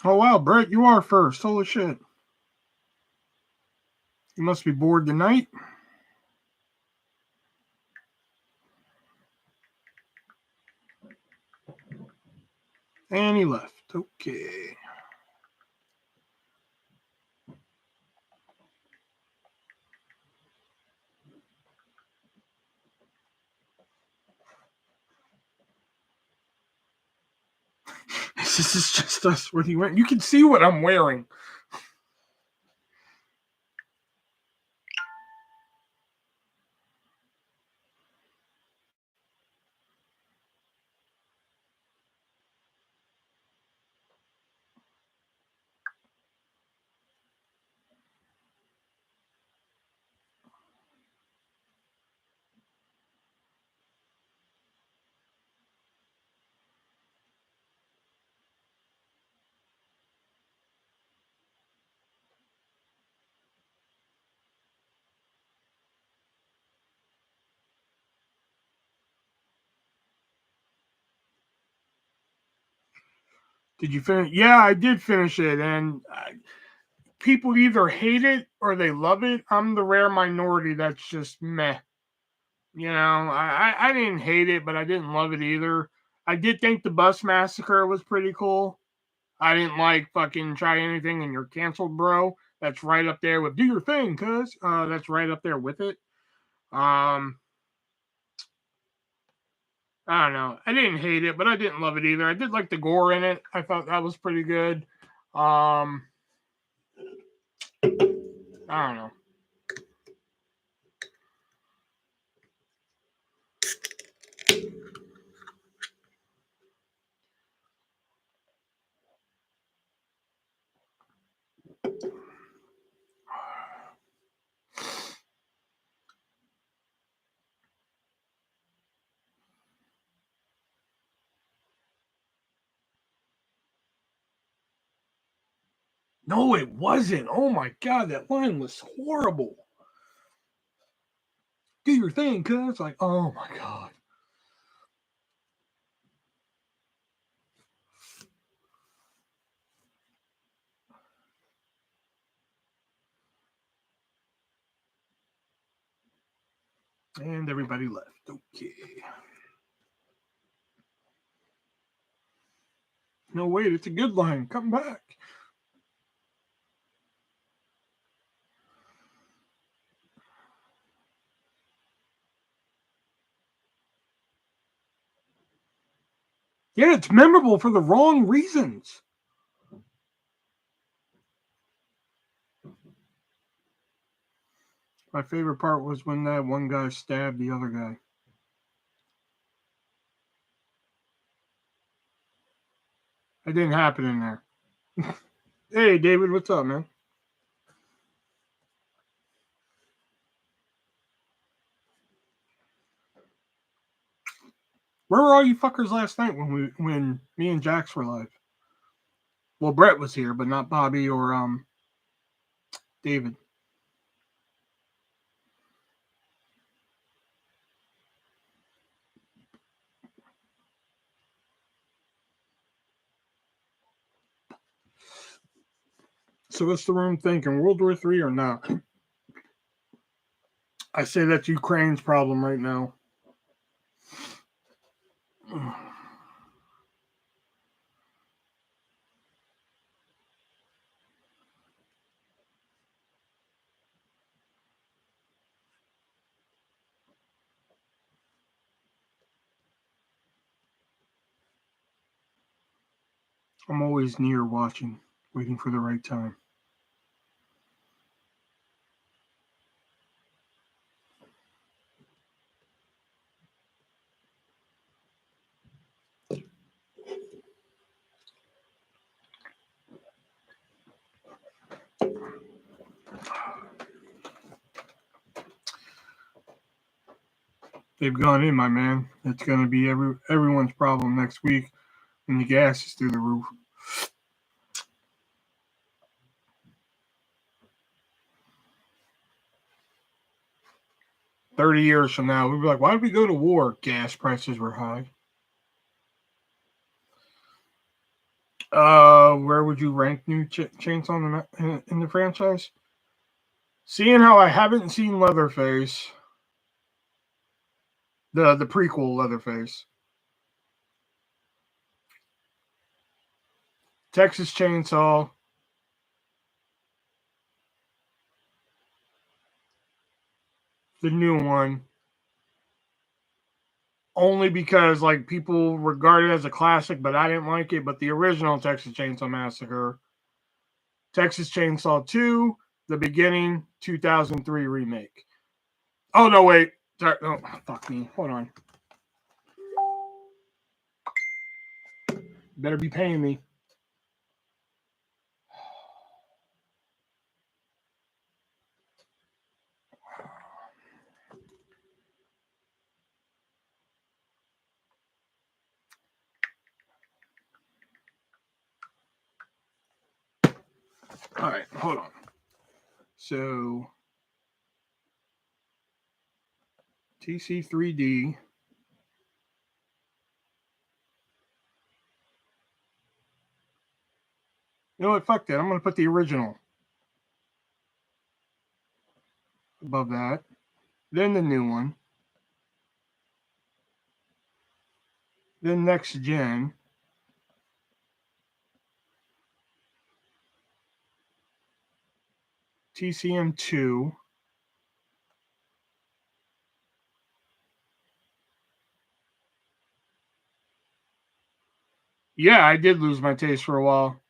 Oh, wow, Brett, you are first. Holy shit. You must be bored tonight. And he left. Okay. This is just us. Where he went. You can see what I'm wearing. Did you finish? Yeah, I did finish it. And people either hate it or they love it. I'm the rare minority that's just meh. You know, I didn't hate it, but I didn't love it either. I did think the bus massacre was pretty cool. I didn't like fucking try anything and you're canceled, bro. That's right up there with do your thing, cuz that's right up there with it. I don't know. I didn't hate it, but I didn't love it either. I did like the gore in it. I thought that was pretty good. I don't know. No, it wasn't. Oh my god, that line was horrible. Do your thing, cuz. Like, oh my god. And everybody left. Okay. No, wait, it's a good line. Come back. Yeah, it's memorable for the wrong reasons. My favorite part was when that one guy stabbed the other guy. It didn't happen in there. Hey, David, what's up, man? Where were all you fuckers last night when me and Jax were live? Well, Brett was here, but not Bobby or David. So what's the room thinking? World War III or not? I say that's Ukraine's problem right now. I'm always near watching, waiting for the right time. They've gone in, my man. It's going to be everyone's problem next week when the gas is through the roof. "30 years from now, we'll be like, why did we go to war? Gas prices were high." Where would you rank new Chainsaw in the franchise? Seeing how I haven't seen Leatherface, the prequel Leatherface, Texas Chainsaw, the new one, only because like people regard it as a classic, but I didn't like it. But the original Texas Chainsaw Massacre, Texas Chainsaw 2, the beginning 2003 remake. Oh no, wait. Sorry. Oh, fuck me. Hold on. Better be paying me. All right, hold on. So TC3D. You know what? Fuck that. I'm going to put the original above that. Then the new one. Then next gen. TCM2. Yeah, I did lose my taste for a while.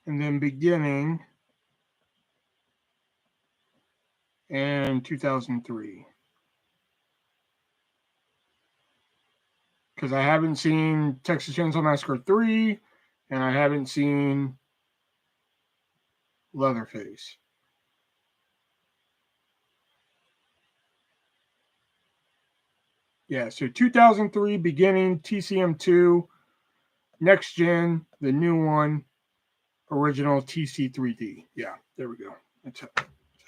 And then beginning and 2003. Because I haven't seen Texas Chainsaw Massacre 3, and I haven't seen Leatherface. Yeah, so 2003 beginning, TCM2, next gen, the new one, original TC3D. Yeah, there we go. That's how I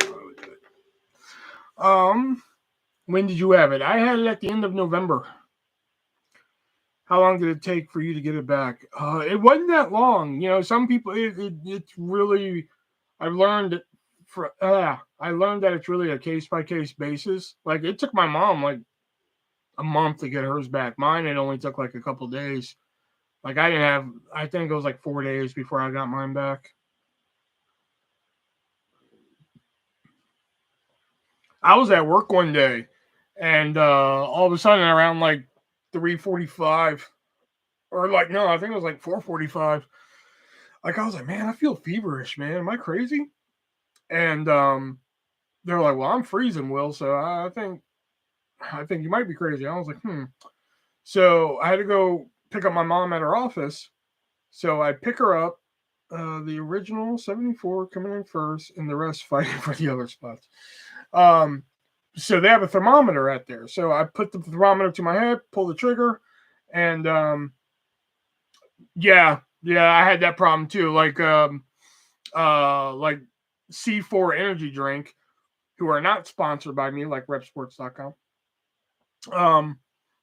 would do it. When did you have it? I had it at the end of November. How long did it take for you to get it back? It wasn't that long. You know, some people it's really. I've learned I learned that it's really a case by case basis. Like it took my mom like a month to get hers back. Mine it only took like a couple days. Like I didn't have. I think it was like 4 days before I got mine back. I was at work one day, and all of a sudden around like 3:45, or like no, I think it was like 4:45. Like I was like, man, I feel feverish, man. Am I crazy? And they're like, well, I'm freezing, Will. So I think you might be crazy. I was like, So I had to go pick up my mom at her office. So I pick her up. The original 74 coming in first, and the rest fighting for the other spots. So they have a thermometer out there. So I put the thermometer to my head, pull the trigger, and yeah, I had that problem too. Like C4 energy drink, who are not sponsored by me, like repsports.com.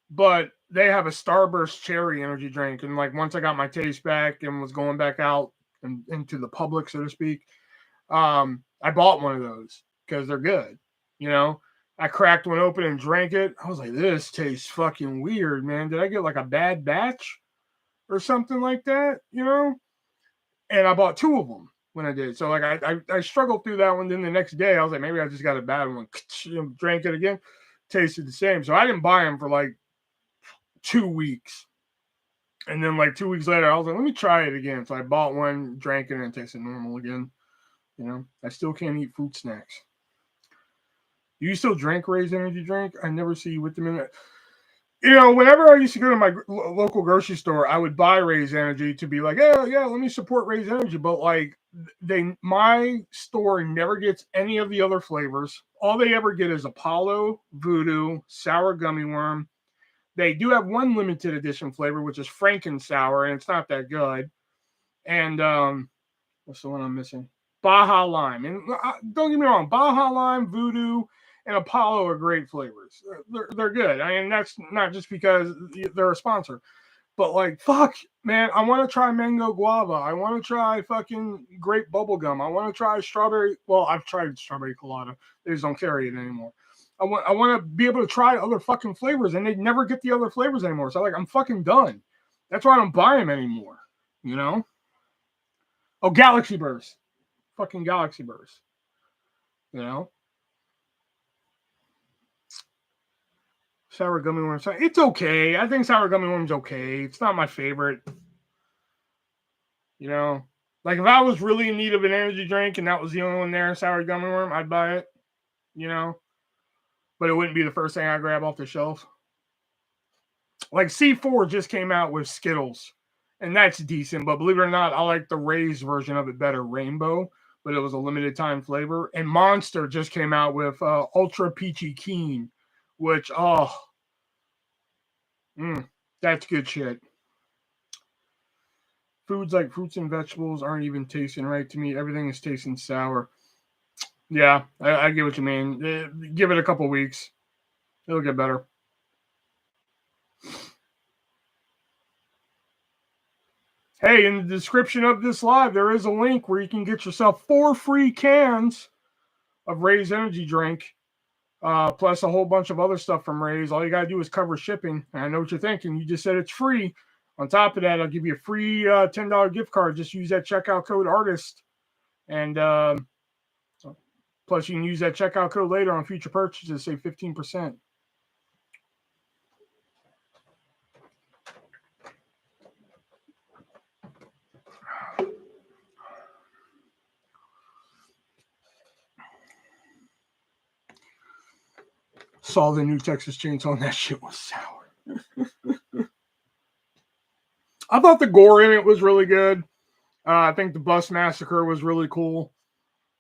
But they have a Starburst cherry energy drink, and like once I got my taste back and was going back out and into the public, so to speak, I bought one of those because they're good. You know, I cracked one open and drank it. I was like, this tastes fucking weird, man. Did I get like a bad batch or something like that? You know, and I bought two of them when I did. So like I struggled through that one. Then the next day I was like, maybe I just got a bad one. Drank it again, tasted the same. So I didn't buy them for like 2 weeks. And then like 2 weeks later, I was like, let me try it again. So I bought one, drank it, and it tasted normal again. You know, I still can't eat fruit snacks. Do you still drink Ray's energy drink? I never see you with them in it. You know, whenever I used to go to my local grocery store, I would buy Ray's Energy to be like, yeah, let me support Ray's Energy. But like, my store never gets any of the other flavors. All they ever get is Apollo, Voodoo, Sour Gummy Worm. They do have one limited edition flavor, which is Franken Sour, and it's not that good. And what's the one I'm missing? Baja Lime. And don't get me wrong, Baja Lime, Voodoo, and Apollo are great flavors. They're good. I mean, that's not just because they're a sponsor. But like, fuck, man, I want to try mango guava. I want to try fucking grape bubblegum. I want to try strawberry. Well, I've tried strawberry colada. They just don't carry it anymore. I want to be able to try other fucking flavors, and they never get the other flavors anymore. So like, I'm fucking done. That's why I don't buy them anymore. You know? Oh, Galaxy Burst. Fucking Galaxy Burst. You know? Sour gummy worms. It's okay. I think sour gummy worms okay. It's not my favorite. You know? Like if I was really in need of an energy drink and that was the only one there, sour gummy worm, I'd buy it. You know? But it wouldn't be the first thing I grab off the shelf. Like C4 just came out with Skittles. And that's decent. But believe it or not, I like the Ray's version of it better, Rainbow. But it was a limited time flavor. And Monster just came out with Ultra Peachy Keen. Which, that's good shit. Foods like fruits and vegetables aren't even tasting right to me. Everything is tasting sour. Yeah, I get what you mean. Give it a couple weeks. It'll get better. Hey, in the description of this live, there is a link where you can get yourself 4 free cans of Ray's energy drink. Plus a whole bunch of other stuff from Ray's. All you got to do is cover shipping. And I know what you're thinking. You just said it's free. On top of that, I'll give you a free $10 gift card. Just use that checkout code ARTIST. And plus, you can use that checkout code later on future purchases, save 15%. Saw the new Texas Chainsaw, and that shit was sour. I thought the gore in it was really good. I think the bus massacre was really cool.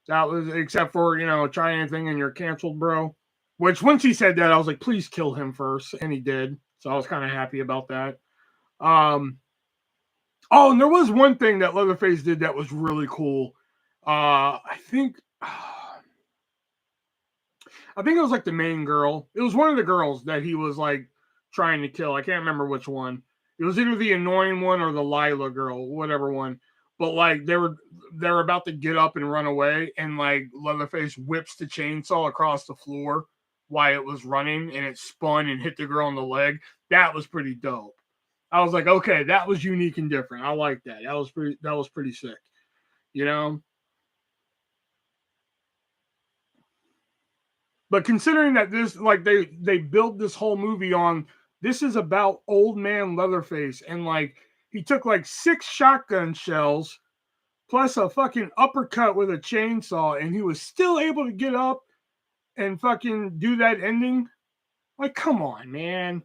That was, except for, try anything and you're canceled, bro. Which, once he said that, I was like, please kill him first. And he did. So I was kind of happy about that. Oh, and there was one thing that Leatherface did that was really cool. I think it was like the main girl. It was one of the girls that he was like trying to kill. I can't remember which one. It was either the annoying one or the Lila girl, whatever one. But like they were about to get up and run away, and like Leatherface whips the chainsaw across the floor while it was running, and it spun and hit the girl on the leg. That was pretty dope. I was like, okay, that was unique and different. I like that. That was pretty sick. You know? But considering that this, like, they built this whole movie on, this is about old man Leatherface, and like he took like 6 shotgun shells plus a fucking uppercut with a chainsaw, and he was still able to get up and fucking do that ending. Like, come on, man.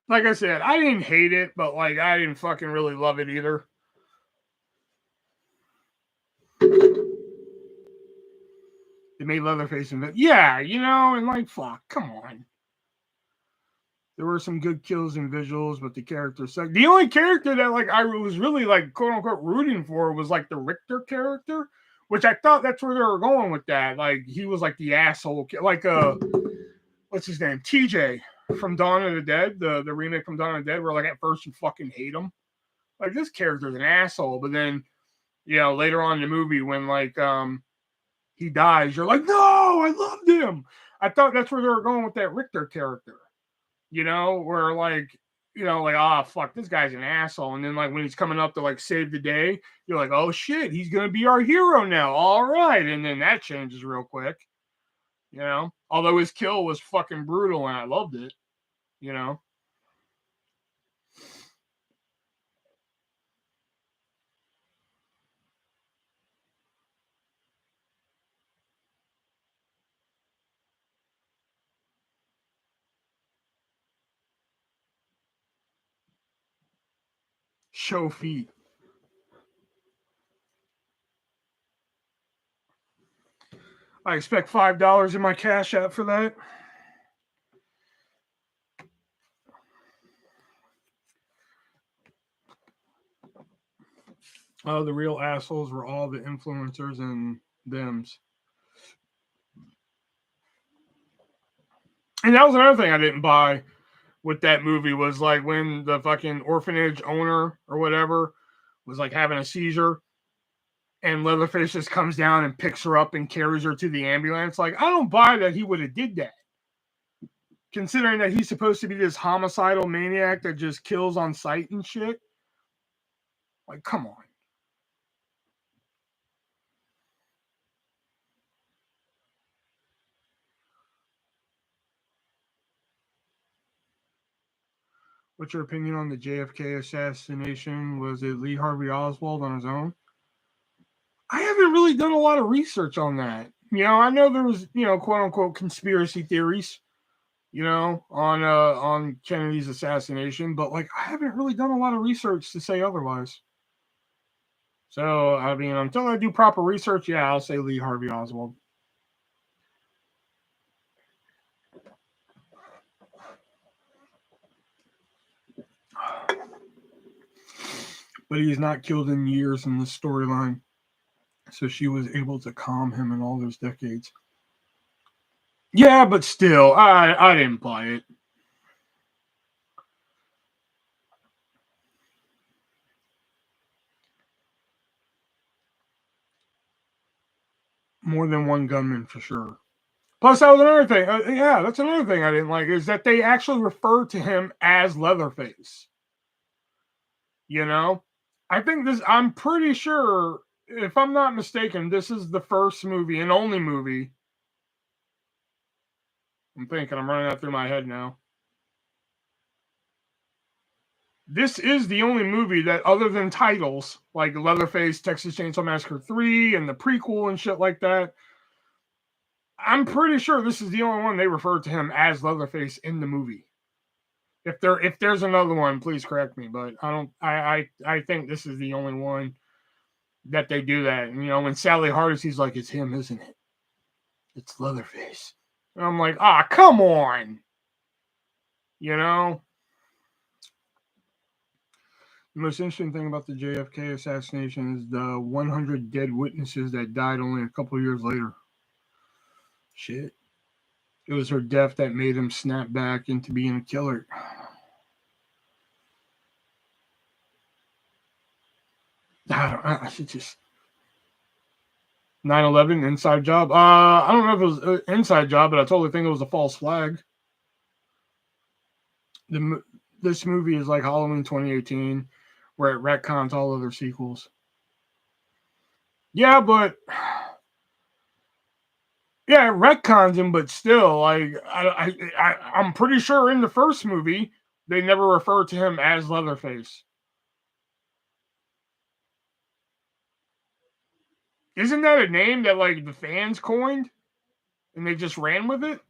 Like I said, I didn't hate it, but like I didn't fucking really love it either. They made Leatherface in it. Yeah, and like, fuck, come on. There were some good kills and visuals, but the character sucked. The only character that like I was really like quote unquote rooting for was like the Richter character, which I thought that's where they were going with that. Like he was like the asshole, like what's his name, TJ from Dawn of the Dead, the remake from Dawn of the Dead, where like at first you fucking hate him. Like this character's an asshole, but then later on in the movie when like he dies, you're like, no, I loved him. I thought that's where they were going with that Richter character. Where like you know, like, oh fuck, this guy's an asshole. And then like when he's coming up to like save the day, you're like, oh shit, he's gonna be our hero now. All right. And then that changes real quick. You know, although his kill was fucking brutal and I loved it, you know. Show feet. I expect $5 in my Cash App for that. Oh, the real assholes were all the influencers and thems. And that was another thing I didn't buy with that movie was like when the fucking orphanage owner or whatever was like having a seizure and Leatherface just comes down and picks her up and carries her to the ambulance. Like, I don't buy that he would have did that. Considering that he's supposed to be this homicidal maniac that just kills on sight and shit. Like, come on. What's your opinion on the JFK assassination? Was it Lee Harvey Oswald on his own? I haven't really done a lot of research on that. You know, I know there was, you know, quote unquote conspiracy theories, you know, on Kennedy's assassination, but like I haven't really done a lot of research to say otherwise. So I mean, until I do proper research, yeah, I'll say Lee Harvey Oswald. But he's not killed in years in the storyline. So she was able to calm him in all those decades. Yeah, but still, I didn't buy it. More than one gunman for sure. Plus, that was another thing. Yeah, that's another thing I didn't like is that they actually referred to him as Leatherface. You know, I think this. I'm pretty sure, if I'm not mistaken, this is the first movie and only movie. I'm thinking. I'm running that through my head now. This is the only movie that, other than titles like Leatherface, Texas Chainsaw Massacre 3, and the prequel and shit like that, I'm pretty sure this is the only one they referred to him as Leatherface in the movie. If there's another one, please correct me. But I don't. I think this is the only one that they do that. And, you know, when Sally Hardesty's like, "It's him, isn't it? It's Leatherface." And I'm like, "Ah, come on." You know. The most interesting thing about the JFK assassination is the 100 dead witnesses that died only a couple years later. Shit. It was her death that made him snap back into being a killer. I should just 9/11 inside job. I don't know if it was an inside job, but I totally think it was a false flag. This movie is like Halloween 2018, where it retcons all other sequels. Yeah, but yeah, it retcons him, but still, like I'm pretty sure in the first movie they never referred to him as Leatherface. Isn't that a name that like the fans coined and they just ran with it?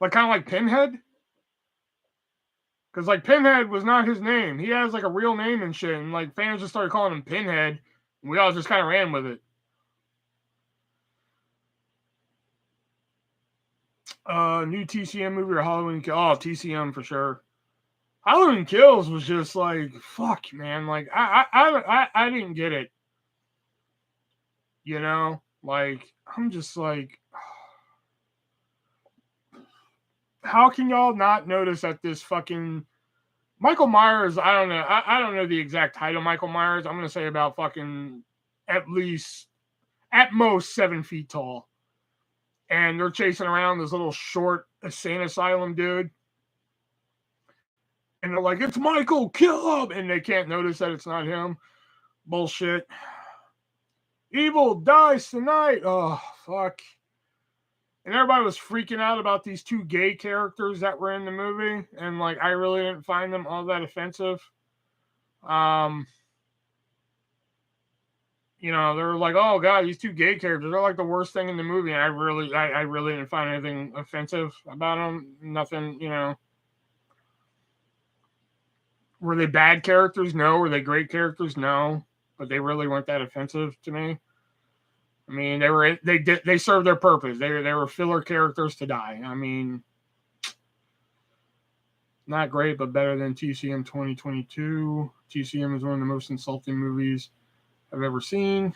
Like kind of like Pinhead? Because like Pinhead was not his name. He has like a real name and shit, and like fans just started calling him Pinhead. And we all just kind of ran with it. New TCM movie or Halloween Kills? Oh, TCM for sure. Halloween Kills was just like fuck, man. Like I didn't get it. You know, like I'm just like, how can y'all not notice that this fucking Michael Myers? I don't know. I don't know the exact height of Michael Myers. I'm gonna say about fucking at least at most 7 feet tall. and they're chasing around this little short insane asylum dude. And they're like, it's Michael, kill him! And they can't notice that it's not him. Bullshit. Evil dies tonight. Oh, fuck. And everybody was freaking out about these two gay characters that were in the movie. And, like, I really didn't find them all that offensive. You know, they were like, oh, God, these two gay characters, they're like the worst thing in the movie. And I really didn't find anything offensive about them. Nothing, you know. Were they bad characters? No. Were they great characters? No. But they really weren't that offensive to me. I mean, they served their purpose. They were filler characters to die. I mean, not great, but better than TCM 2022. TCM is one of the most insulting movies I've ever seen.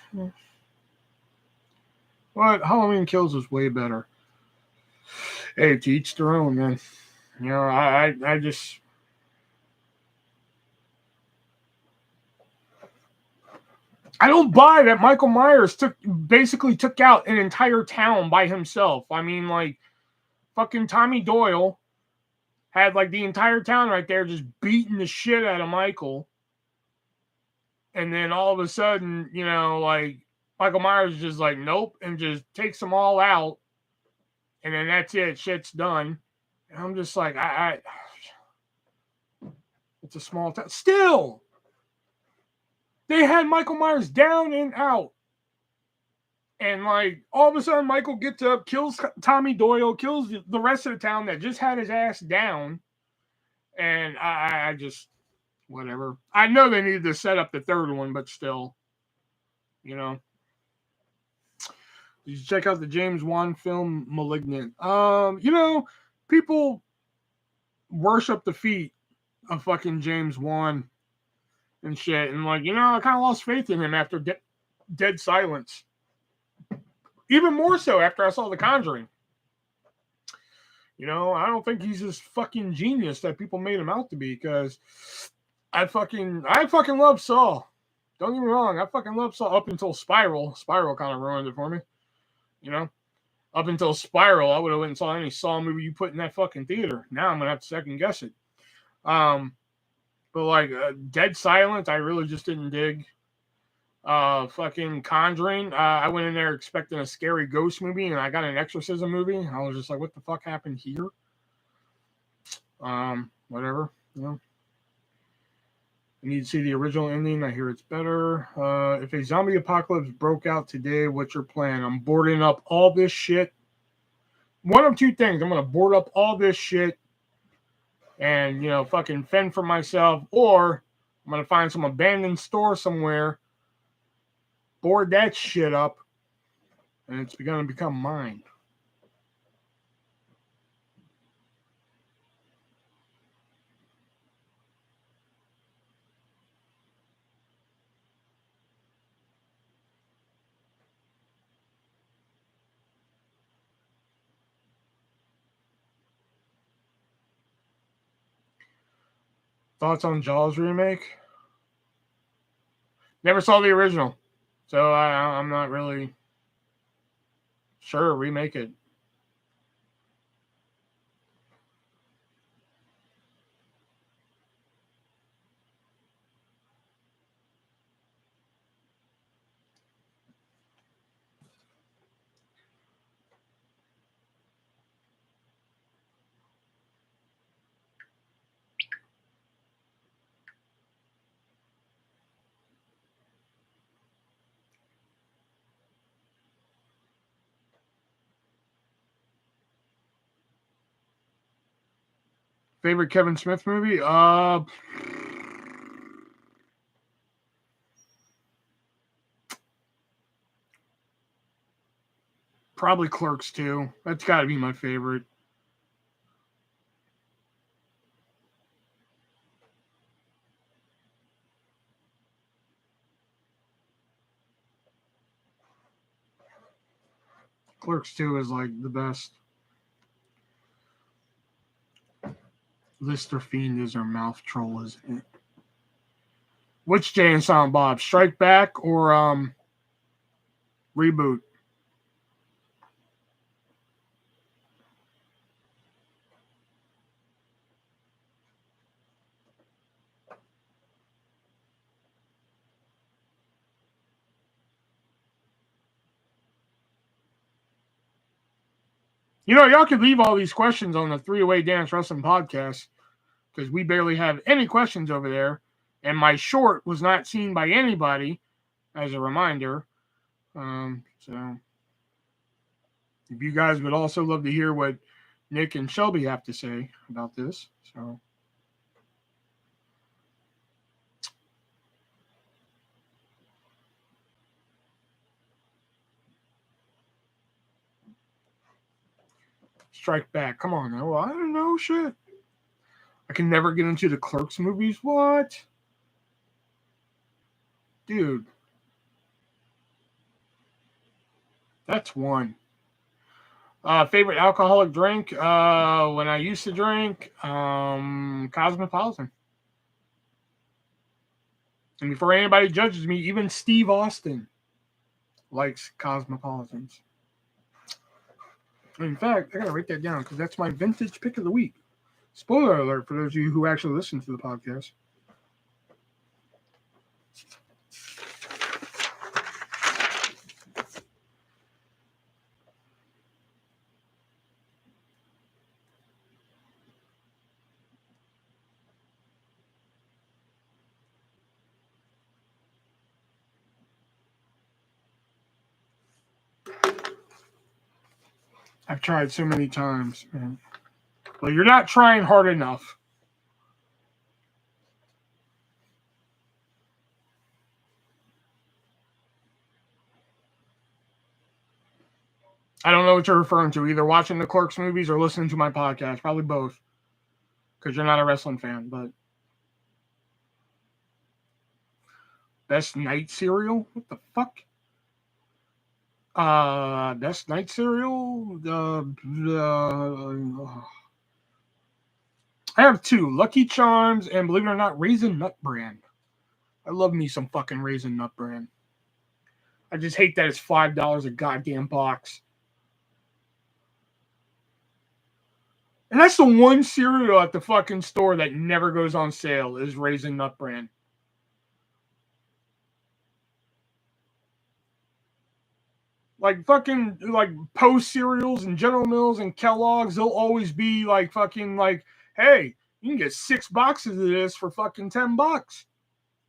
But Halloween Kills is way better. Hey, to each their own, man. You know, I just. I don't buy that Michael Myers basically took out an entire town by himself. I mean, like, fucking Tommy Doyle had, like, the entire town right there just beating the shit out of Michael. And then all of a sudden, you know, like, Michael Myers is just like, nope, and just takes them all out. And then that's it. Shit's done. And I'm just like, it's a small town. Still, they had Michael Myers down and out. And, like, all of a sudden, Michael gets up, kills Tommy Doyle, kills the rest of the town that just had his ass down. And I just, whatever. I know they needed to set up the third one, but still, you know. You should check out the James Wan film, Malignant. You know, people worship the feet of fucking James Wan and shit. And, like, you know, I kind of lost faith in him after Dead Silence. Even more so after I saw The Conjuring. You know, I don't think he's this fucking genius that people made him out to be, because I fucking love Saw. Don't get me wrong, I fucking love Saw up until Spiral. Spiral kind of ruined it for me. You know? Up until Spiral, I would have went and saw any Saw movie you put in that fucking theater. Now I'm going to have to second guess it. But, like, Dead Silence, I really just didn't dig. Fucking Conjuring, I went in there expecting a scary ghost movie, and I got an exorcism movie. I was just like, what the fuck happened here? Whatever, you know. I need to see the original ending. I hear it's better. If a zombie apocalypse broke out today, what's your plan? I'm boarding up all this shit. One of two things. I'm going to board up all this shit and, you know, fucking fend for myself, or I'm going to find some abandoned store somewhere, board that shit up, and it's going to become mine. Thoughts on Jaws remake? Never saw the original, so I'm not really sure. Remake it. Favorite Kevin Smith movie? Probably Clerks 2. That's got to be my favorite. Clerks 2 is like the best. Lister Fiend is our mouth troll, isn't it? Which Jay and Silent Bob? Strike Back or Reboot? You know, y'all could leave all these questions on the 3-Way Dance Wrestling Podcast because we barely have any questions over there. And my short was not seen by anybody, as a reminder. So if you guys would also love to hear what Nick and Shelby have to say about this. So Strike Back. Come on now. Well, I don't know. Shit. I can never get into the Clerks movies. What? Dude. That's one. Favorite alcoholic drink? When I used to drink, Cosmopolitan. And before anybody judges me, even Steve Austin likes Cosmopolitans. In fact, I gotta write that down because that's my vintage pick of the week. Spoiler alert for those of you who actually listen to the podcast. I've tried so many times, man. Well, you're not trying hard enough. I don't know what you're referring to. Either watching the Clerks movies or listening to my podcast. Probably both. Because you're not a wrestling fan, but best night cereal? What the fuck? Best night cereal? I have two. Lucky Charms and, believe it or not, Raisin Nut Bran. I love me some fucking Raisin Nut Bran. I just hate that it's $5 a goddamn box. And that's the one cereal at the fucking store that never goes on sale is Raisin Nut Bran. Like fucking like Post cereals and General Mills and Kellogg's, they'll always be like fucking like, hey, you can get 6 boxes of this for fucking $10.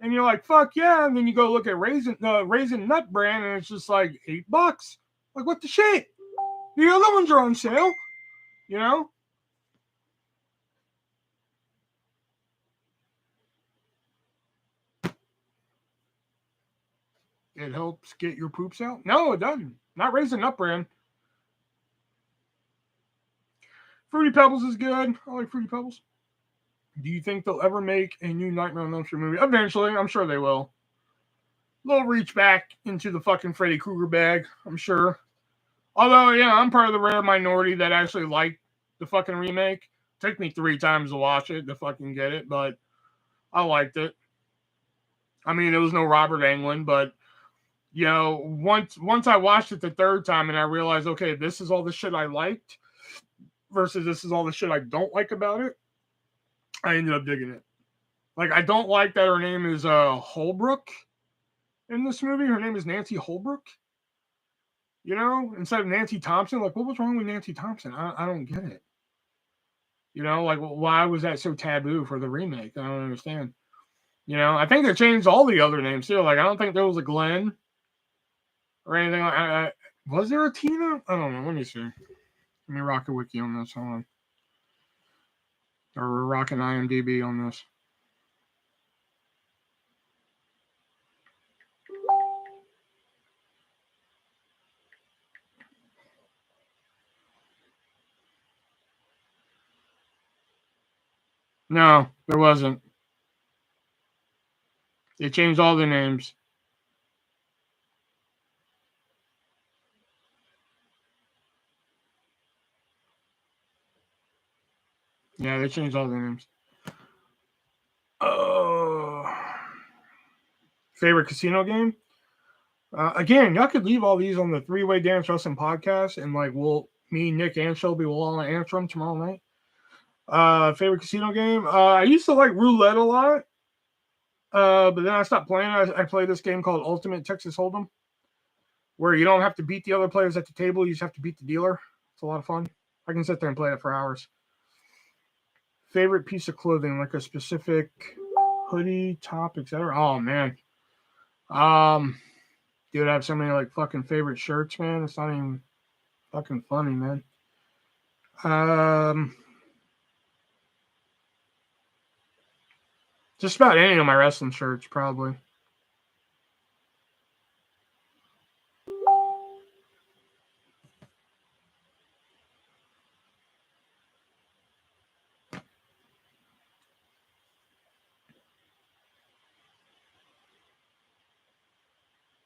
And you're like, fuck yeah. And then you go look at Raisin Nut Bran and it's just like $8. Like, what the shit? The other ones are on sale, you know? It helps get your poops out? No, it doesn't. Not Raisin Nut Bran. Fruity Pebbles is good. I like Fruity Pebbles. Do you think they'll ever make a new Nightmare on Elm Street movie? Eventually, I'm sure they will. They'll reach back into the fucking Freddy Krueger bag, I'm sure. Although, yeah, I'm part of the rare minority that actually liked the fucking remake. It took me 3 times to watch it to fucking get it, but I liked it. I mean, it was no Robert Englund, but you know, once I watched it the 3rd time and I realized, okay, this is all the shit I liked versus this is all the shit I don't like about it, I ended up digging it. Like, I don't like that her name is Holbrook in this movie. Her name is Nancy Holbrook. You know, instead of Nancy Thompson. Like, what was wrong with Nancy Thompson? I don't get it. You know, like, why was that so taboo for the remake? I don't understand. You know, I think they changed all the other names too. Like, I don't think there was a Glenn or anything like that. Was there a Tina? I don't know. Let me see. Let me rock a wiki on this. Hold on. Or we're rocking IMDb on this. No, there wasn't. They changed all the names. Yeah, they changed all the names. Favorite casino game? Again, y'all could leave all these on the 3-Way Dance Wrestling Podcast, and like me, Nick, and Shelby will all answer them tomorrow night. Favorite casino game? I used to like roulette a lot, but then I stopped playing. I played this game called Ultimate Texas Hold'em, where you don't have to beat the other players at the table; you just have to beat the dealer. It's a lot of fun. I can sit there and play it for hours. Favorite piece of clothing, like a specific hoodie, top, etc. Oh man. Dude, I have so many like fucking favorite shirts, man. It's not even fucking funny, man. Just about any of my wrestling shirts, probably.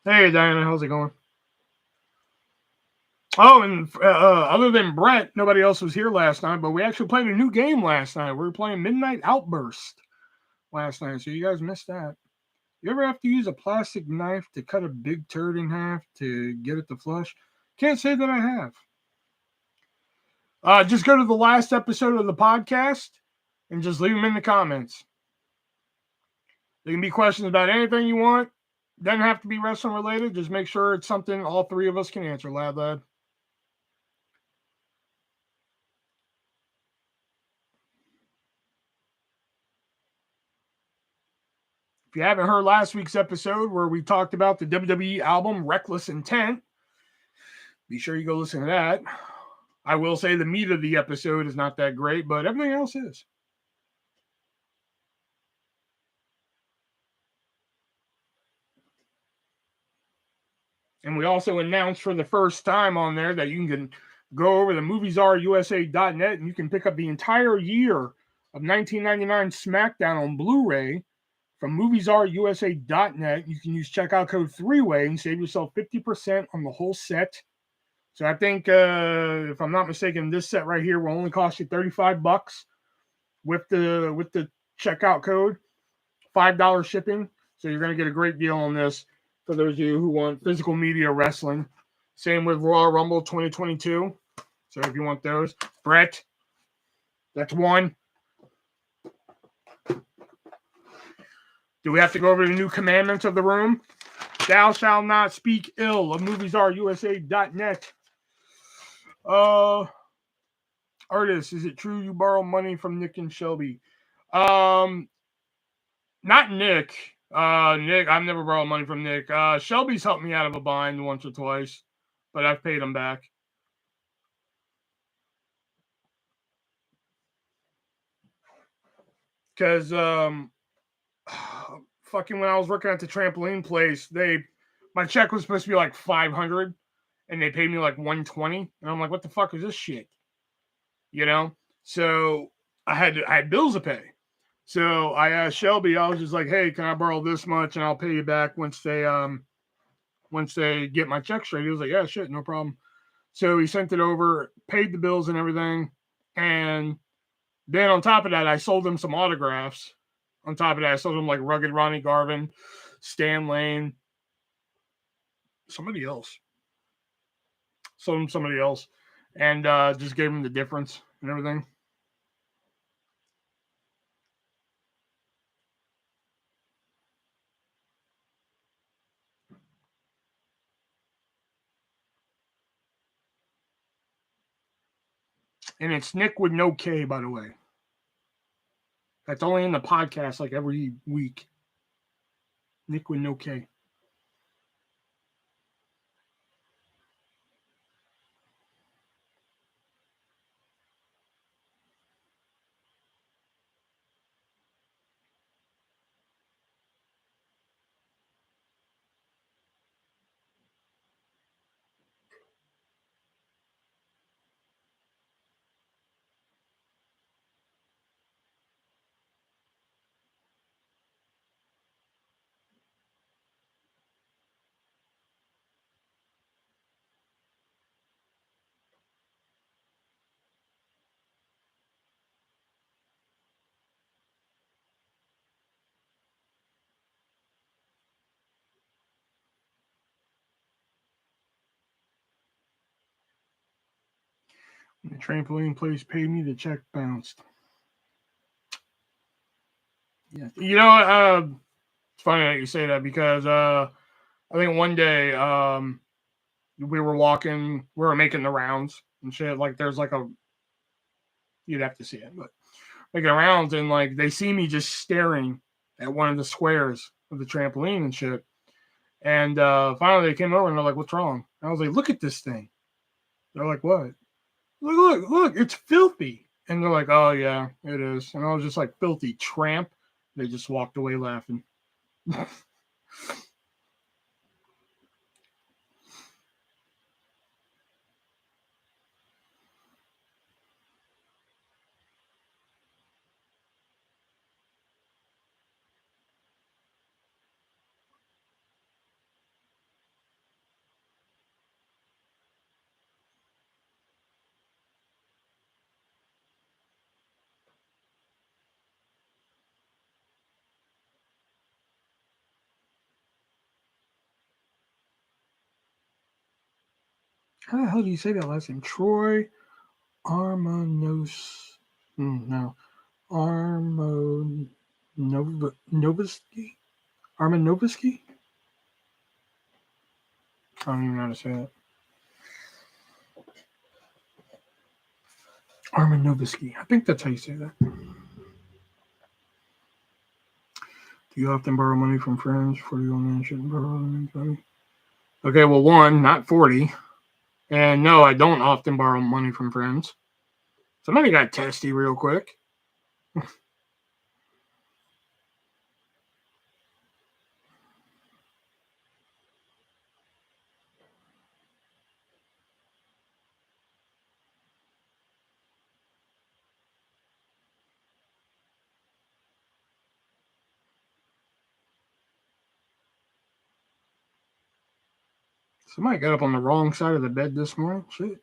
Hey, Diana, how's it going? Oh, and other than Brett, nobody else was here last night, but we actually played a new game last night. We were playing Midnight Outburst last night, so you guys missed that. You ever have to use a plastic knife to cut a big turd in half to get it to flush? Can't say that I have. Just go to the last episode of the podcast and just leave them in the comments. There can be questions about anything you want. Doesn't have to be wrestling related. Just make sure it's something all three of us can answer, lad. If you haven't heard last week's episode where we talked about the WWE album Reckless Intent, be sure you go listen to that. I will say the meat of the episode is not that great, but everything else is. And we also announced for the first time on there that you can go over to moviesarusa.net and you can pick up the entire year of 1999 SmackDown on Blu-ray from moviesarusa.net. You can use checkout code 3-way and save yourself 50% on the whole set. So I think, if I'm not mistaken, this set right here will only cost you $35 with the checkout code, $5 shipping. So you're going to get a great deal on this for those of you who want physical media wrestling. Same with Royal Rumble 2022. So if you want those, Brett, that's one. Do we have to go over the new commandments of the room? Thou shalt not speak ill of moviesarusa.net. Artist, is it true you borrow money from Nick and Shelby? Not Nick. Nick, I've never borrowed money from Nick. Shelby's helped me out of a bind once or twice, but I've paid him back. Because fucking when I was working at the trampoline place, my check was supposed to be like $500, and they paid me like $120, and I'm like, what the fuck is this shit? You know? So I had bills to pay. So I asked Shelby, I was just like, hey, can I borrow this much and I'll pay you back once they get my check straight. He was like, yeah, shit, no problem. So he sent it over, paid the bills and everything. And then on top of that, I sold him some autographs. On top of that, I sold him like Rugged Ronnie Garvin, Stan Lane, somebody else. Sold him somebody else. And just gave him the difference and everything. And it's Nick with no K, by the way. That's only in the podcast like every week. Nick with no K. The trampoline place paid me, the check bounced. Yeah. You know, it's funny that you say that because I think one day we were walking, we were making the rounds and shit. Like there's like a You'd have to see it, but they get around and like they see me just staring at one of the squares of the trampoline and shit. And finally they came over and they're like, "What's wrong?" I was like, "Look at this thing." They're like, "What?" Look, it's filthy. And they're like, "Oh yeah, it is." And I was just like, "Filthy tramp." They just walked away laughing. How the hell do you say that last name? Troy Armanos. No. Novisky? Armanovsky? I don't even know how to say that. Armanovsky. I think that's how you say that. Do you often borrow money from friends? 40-year-old man shouldn't borrow money. Okay, well, one, not 40. And no, I don't often borrow money from friends. Somebody got testy real quick. Somebody got up on the wrong side of the bed this morning. Shit.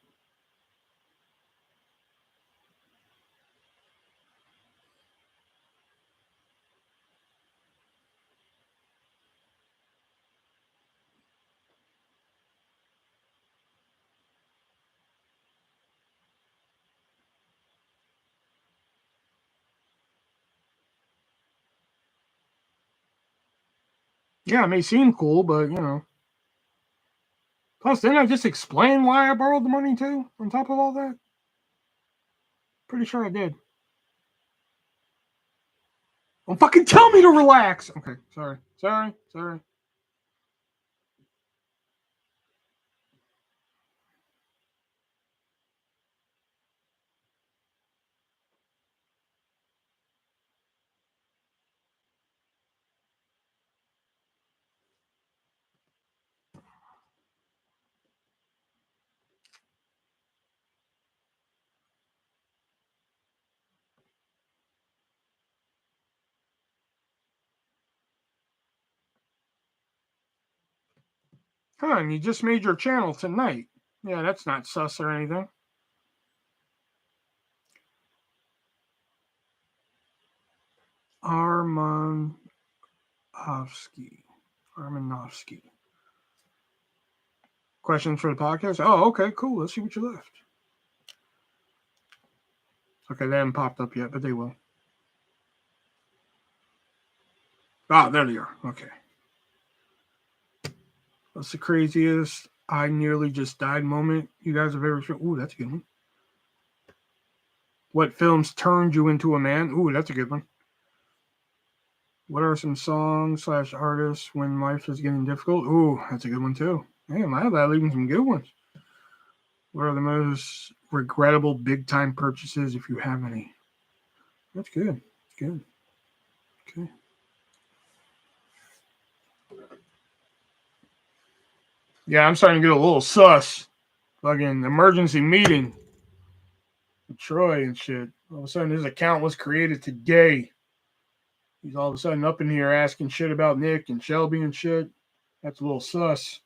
Yeah, it may seem cool, but you know. Plus, didn't I just explain why I borrowed the money too? On top of all that, pretty sure I did. Don't fucking tell me to relax. Okay, sorry. Huh, and you just made your channel tonight. Yeah, that's not sus or anything. Armanovsky. Armanovsky. Questions for the podcast? Oh, okay, cool. Let's see what you left. Okay, they haven't popped up yet, but they will. Ah, there they are. Okay. What's the craziest I nearly just died moment you guys have ever seen? Ooh, that's a good one. What films turned you into a man? Ooh, that's a good one. What are some songs / artists when life is getting difficult? Ooh, that's a good one too. Damn, I have even some good ones. What are the most regrettable big time purchases if you have any? That's good. That's good. Okay. Yeah, I'm starting to get a little sus. Fucking emergency meeting with Troy and shit. All of a sudden, his account was created today. He's all of a sudden up in here asking shit about Nick and Shelby and shit. That's a little sus.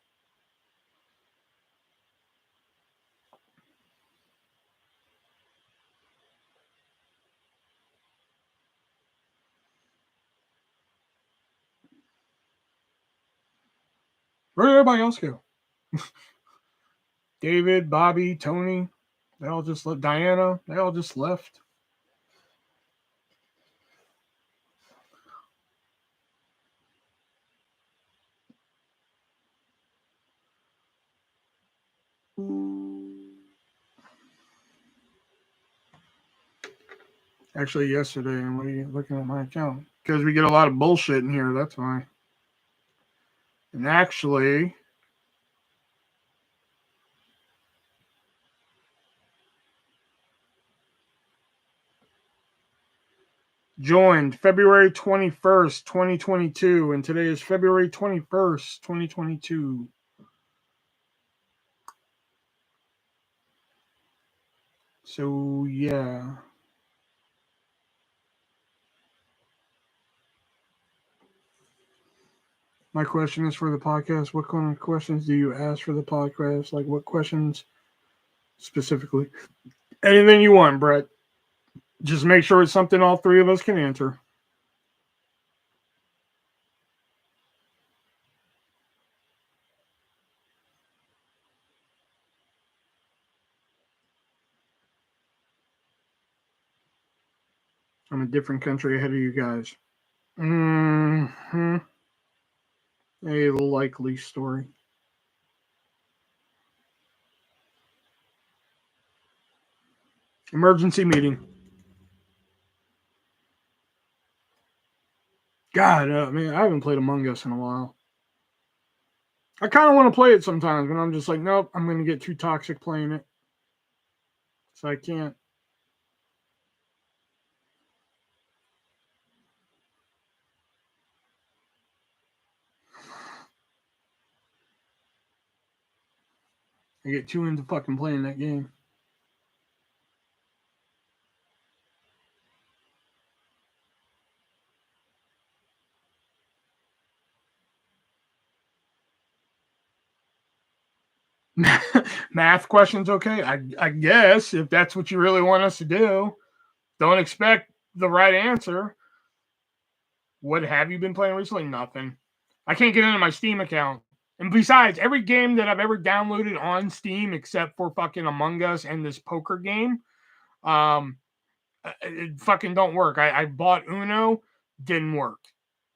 Where did everybody else go? David, Bobby, Tony, they all just left. Diana, they all just left. Actually, yesterday, and we looking at my account because we get a lot of bullshit in here. That's why. And actually, joined February 21st, 2022, and today is February 21st, 2022. So, yeah. My question is for the podcast. What kind of questions do you ask for the podcast? Like, what questions specifically? Anything you want, Brett. Just make sure it's something all three of us can answer. I'm a different country ahead of you guys. A likely story. Emergency meeting. God, man, I haven't played Among Us in a while. I kind of want to play it sometimes, but I'm just like, nope, I'm going to get too toxic playing it. So I can't. I get too into fucking playing that game. Math questions, okay? I guess if that's what you really want us to do. Don't expect the right answer. What have you been playing recently? Nothing. I can't get into my Steam account. And besides, every game that I've ever downloaded on Steam, except for fucking Among Us and this poker game, it fucking don't work. I bought Uno, didn't work.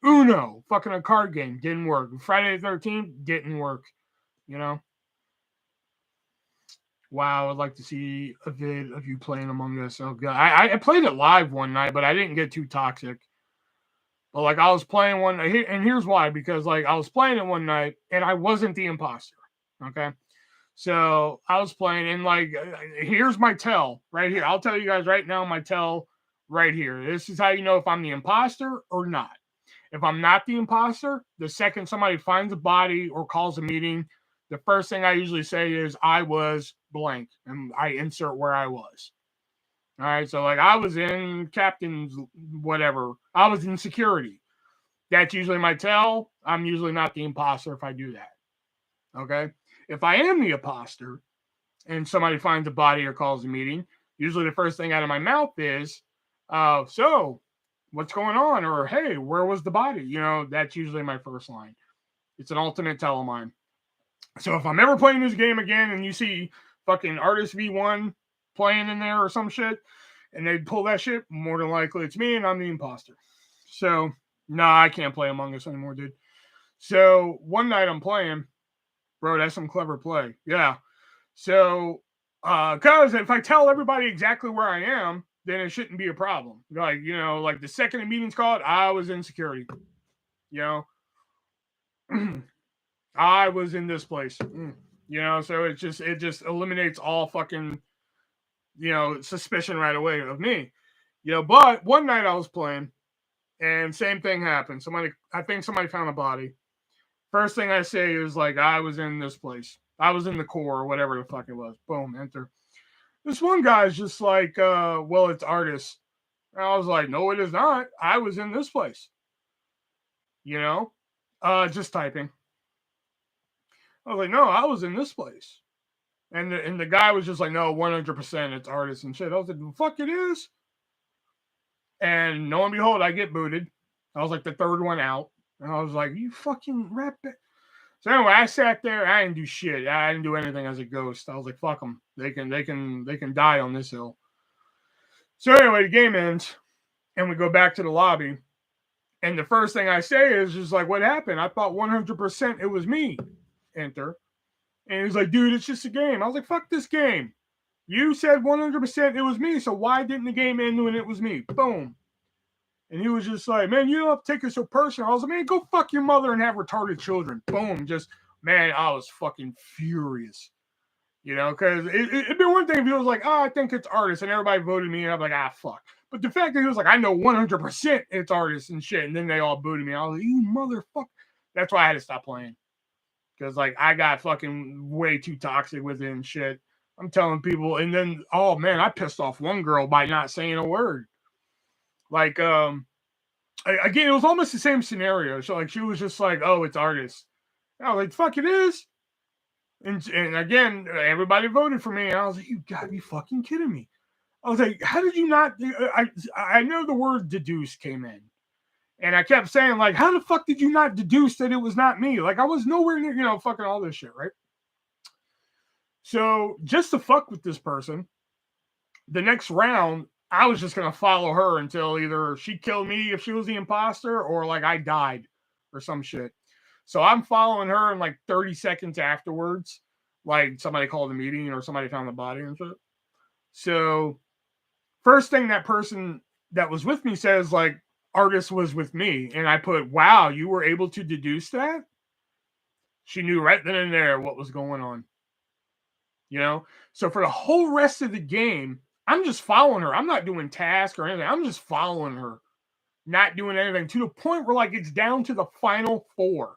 Uno, fucking a card game, didn't work. Friday the 13th, didn't work. You know? Wow, I'd like to see a vid of you playing Among Us. Oh god, I played it live one night, but I didn't get too toxic. But like I was playing one, and here's why: because like I was playing it one night, and I wasn't the imposter. Okay, so I was playing, and like here's my tell right here. I'll tell you guys right now my tell right here. This is how you know if I'm the imposter or not. If I'm not the imposter, the second somebody finds a body or calls a meeting, the first thing I usually say is I was blank, and I insert where I was. All right, so like I was in captain's whatever. I was in security. That's usually my tell. I'm usually not the imposter if I do that. Okay. If I am the imposter and somebody finds a body or calls a meeting, usually the first thing out of my mouth is, so what's going on? Or hey, where was the body? You know, that's usually my first line. It's an ultimate tell of mine. So if I'm ever playing this game again and you see fucking ArtistV1 playing in there or some shit, and they pull that shit, more than likely it's me and I'm the imposter. So, I can't play Among Us anymore, dude. So one night I'm playing, bro, that's some clever play. Yeah. So, because if I tell everybody exactly where I am, then it shouldn't be a problem. Like, you know, like the second the meeting's called, I was in security. You know, I was in this place. You know, so it just eliminates all fucking, suspicion right away of me. You know, but one night I was playing and same thing happened. I think somebody found a body. First thing I say is like, I was in this place. I was in the core or whatever the fuck it was. Boom, enter. This one guy's just like, well, it's artists. And I was like, no, it is not. I was in this place. You know, just typing. I was like, no, I was in this place. And the guy was just like, no, 100% it's artists and shit. I was like, the fuck it is. And lo and behold, I get booted. I was like the third one out. And I was like, you fucking rap it. So anyway, I sat there. I didn't do shit. I didn't do anything as a ghost. I was like, fuck them. They can die on this hill. So anyway, the game ends, and we go back to the lobby. And the first thing I say is just like, what happened? I thought 100% it was me. Enter. And he's like, dude, it's just a game. I was like, fuck this game. You said 100% it was me, so why didn't the game end when it was me? Boom. And he was just like, man, you don't have to take it so personal. I was like, man, go fuck your mother and have retarded children. Boom. Just, man, I was fucking furious. You know, because it'd be one thing if he was like, oh, I think it's artists, and everybody voted me, and I'm like, ah, fuck. But the fact that he was like, I know 100% it's artists and shit, and then they all booted me. I was like, you motherfucker. That's why I had to stop playing. Because, like, I got fucking way too toxic with it and shit. I'm telling people, and then, oh, man, I pissed off one girl by not saying a word. Like, again, it was almost the same scenario. So, like, she was just like, oh, it's artists. And I was like, fuck, it is. And again, everybody voted for me. And I was like, you gotta be fucking kidding me. I was like, how did you not? I know the word deduce came in. And I kept saying, like, how the fuck did you not deduce that it was not me? Like, I was nowhere near, you know, fucking all this shit, right? So, just to fuck with this person, the next round, I was just gonna follow her until either she killed me if she was the imposter or like I died or some shit. So I'm following her, and like 30 seconds afterwards, like somebody called a meeting or somebody found the body and shit. So first thing that person that was with me says, like, artist was with me. And I put, wow, you were able to deduce that? She knew right then and there what was going on. You know? So for the whole rest of the game, I'm just following her. I'm not doing tasks or anything. I'm just following her, not doing anything, to the point where, like, it's down to the final four.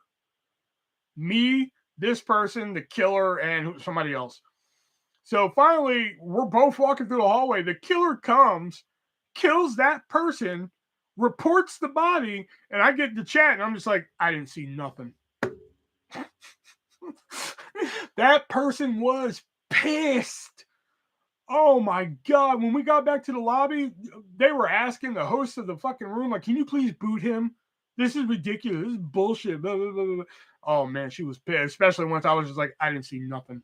Me, this person, the killer, and somebody else. So finally, we're both walking through the hallway. The killer comes, kills that person, reports the body, and I get the chat, and I'm just like, I didn't see nothing. That person was pissed. Oh my God. When we got back to the lobby, they were asking the host of the fucking room, like, can you please boot him? This is ridiculous. This is bullshit. Blah, blah, blah, blah. Oh man, she was pissed, especially once I was just like, I didn't see nothing.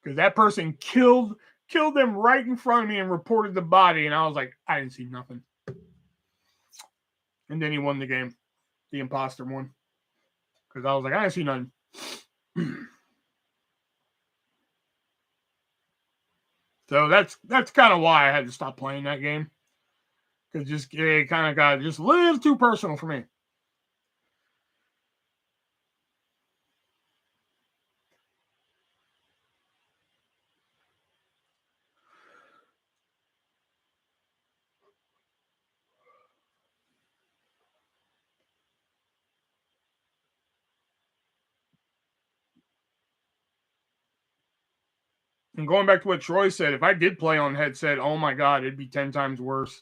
Because that person killed them right in front of me and reported the body, and I was like, I didn't see nothing. And then he won the game. The imposter won. Because I was like, I didn't see nothing. So that's kind of why I had to stop playing that game. Because just it kind of got just a little too personal for me. And going back to what Troy said, if I did play on headset, oh my God, it'd be 10 times worse.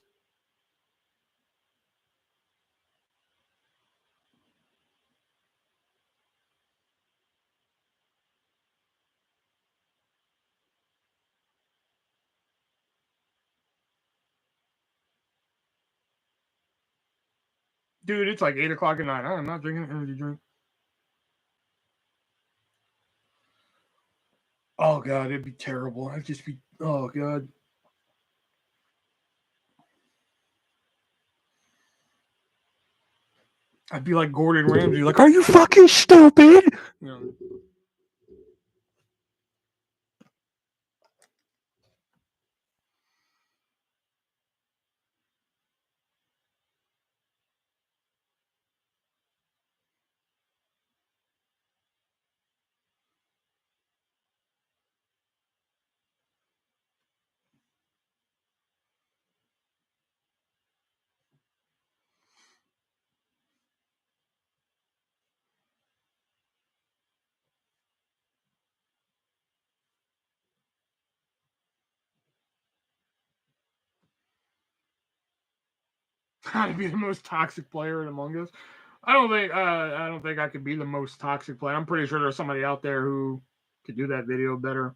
Dude, it's like 8 o'clock at night. I'm not drinking an energy drink. Oh God, it'd be terrible. I'd just be, oh God. I'd be like Gordon Ramsay, like, are you fucking stupid? You know. I'd be the most toxic player in Among Us. I don't think I could be the most toxic player. I'm pretty sure there's somebody out there who could do that video better.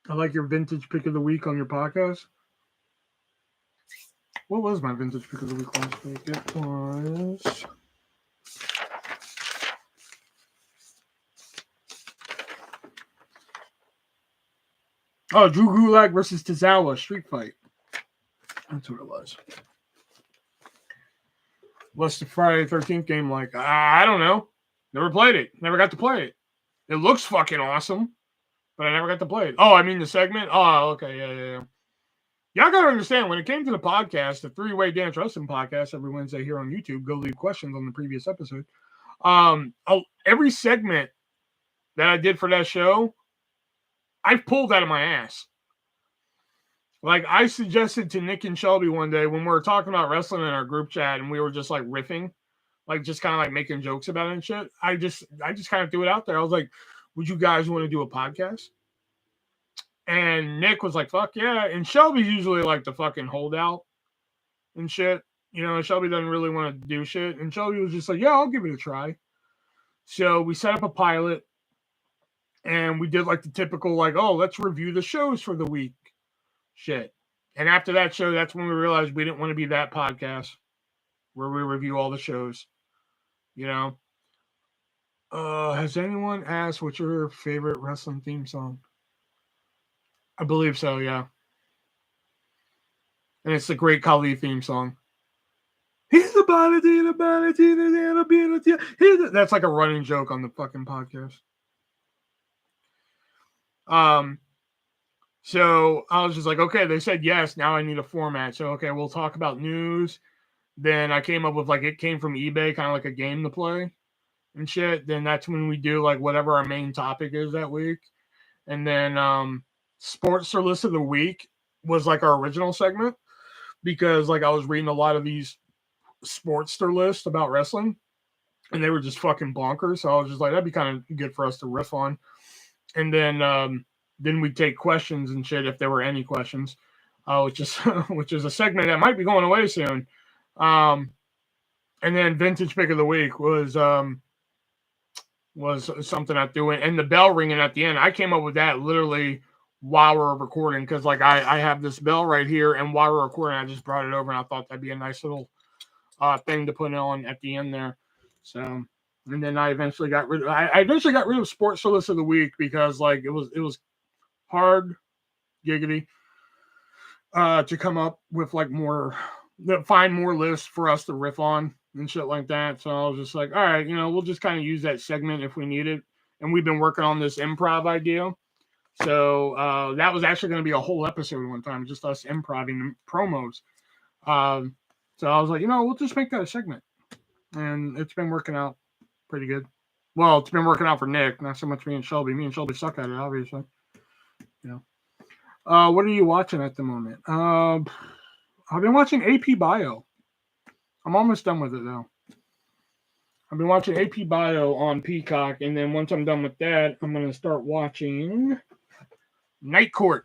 I like your vintage pick of the week on your podcast. What was my vintage pick of the week last week? It was Drew Gulak versus Tozawa street fight. That's what it was. What's the Friday the 13th game like? I don't know. Never played it. Never got to play it. It looks fucking awesome, but I never got to play it. Oh, I mean the segment? Oh, okay. Yeah. Y'all got to understand, when it came to the podcast, the Three-Way Dance Wrestling podcast every Wednesday here on YouTube, go leave questions on the previous episode. Every segment that I did for that show, I've pulled out of my ass. Like, I suggested to Nick and Shelby one day when we were talking about wrestling in our group chat and we were just like riffing, like just kind of like making jokes about it and shit. I just kind of threw it out there. I was like, would you guys want to do a podcast? And Nick was like, fuck yeah. And Shelby's usually like the fucking holdout and shit. You know, Shelby doesn't really want to do shit. And Shelby was just like, yeah, I'll give it a try. So we set up a pilot and we did like the typical, like, oh, let's review the shows for the week shit. And after that show, that's when we realized we didn't want to be that podcast where we review all the shows. You know? Has anyone asked what's your favorite wrestling theme song? I believe so, yeah. And it's the Great Khali theme song. He's about it. That's like a running joke on the fucking podcast. So I was just like, okay, they said yes. Now I need a format. So, okay, we'll talk about news. Then I came up with like, it came from eBay, kind of like a game to play and shit. Then that's when we do like whatever our main topic is that week. And then Sports or List of the Week was like our original segment because like I was reading a lot of these Sportster lists about wrestling and they were just fucking bonkers. So I was just like, that'd be kind of good for us to riff on. And then we'd take questions and shit if there were any questions, which is a segment that might be going away soon. And then Vintage Pick of the Week was something I'm doing, and the bell ringing at the end. I came up with that literally while we're recording because like I have this bell right here, and while we're recording, I just brought it over, and I thought that'd be a nice little thing to put on at the end there. So, and then I eventually got rid of Sports List of the Week because like it was hard giggity to come up with like find more lists for us to riff on and shit like that. So I was just like, all right, we'll just kind of use that segment if we need it. And we've been working on this improv idea. So that was actually going to be a whole episode one time, just us improvising promos. So I was like, we'll just make that a segment. And it's been working out pretty good. Well, it's been working out for Nick, not so much me and Shelby. Me and Shelby suck at it, obviously. What are you watching at the moment? I've been watching AP Bio. I'm almost done with it, though. I've been watching AP Bio on Peacock, and then once I'm done with that, I'm going to start watching Night Court,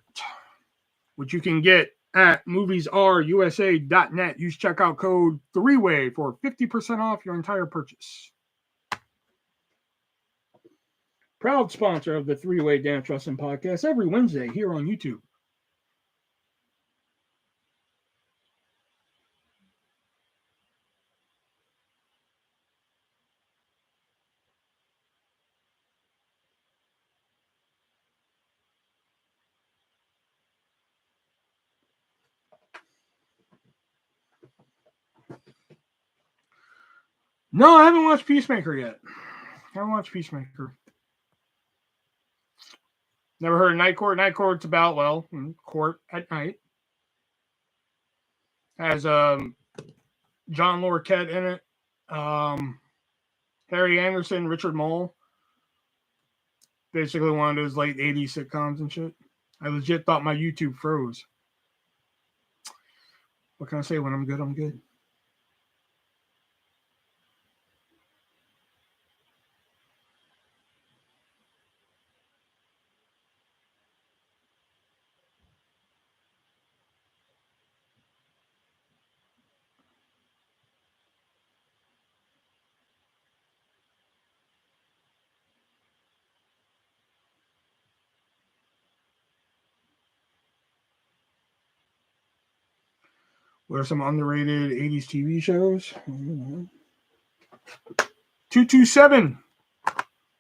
which you can get at moviesrusa.net. Use checkout code 3-WAY for 50% off your entire purchase. Proud sponsor of the 3-Way Dance Wrestling Podcast every Wednesday here on YouTube. No, I haven't watched Peacemaker yet. Never heard of Night Court. Night Court's about, court at night. Has John Larroquette in it. Harry Anderson, Richard Mole. Basically one of those late 80s sitcoms and shit. I legit thought my YouTube froze. What can I say? When I'm good, I'm good. What are some underrated 80s TV shows? 227,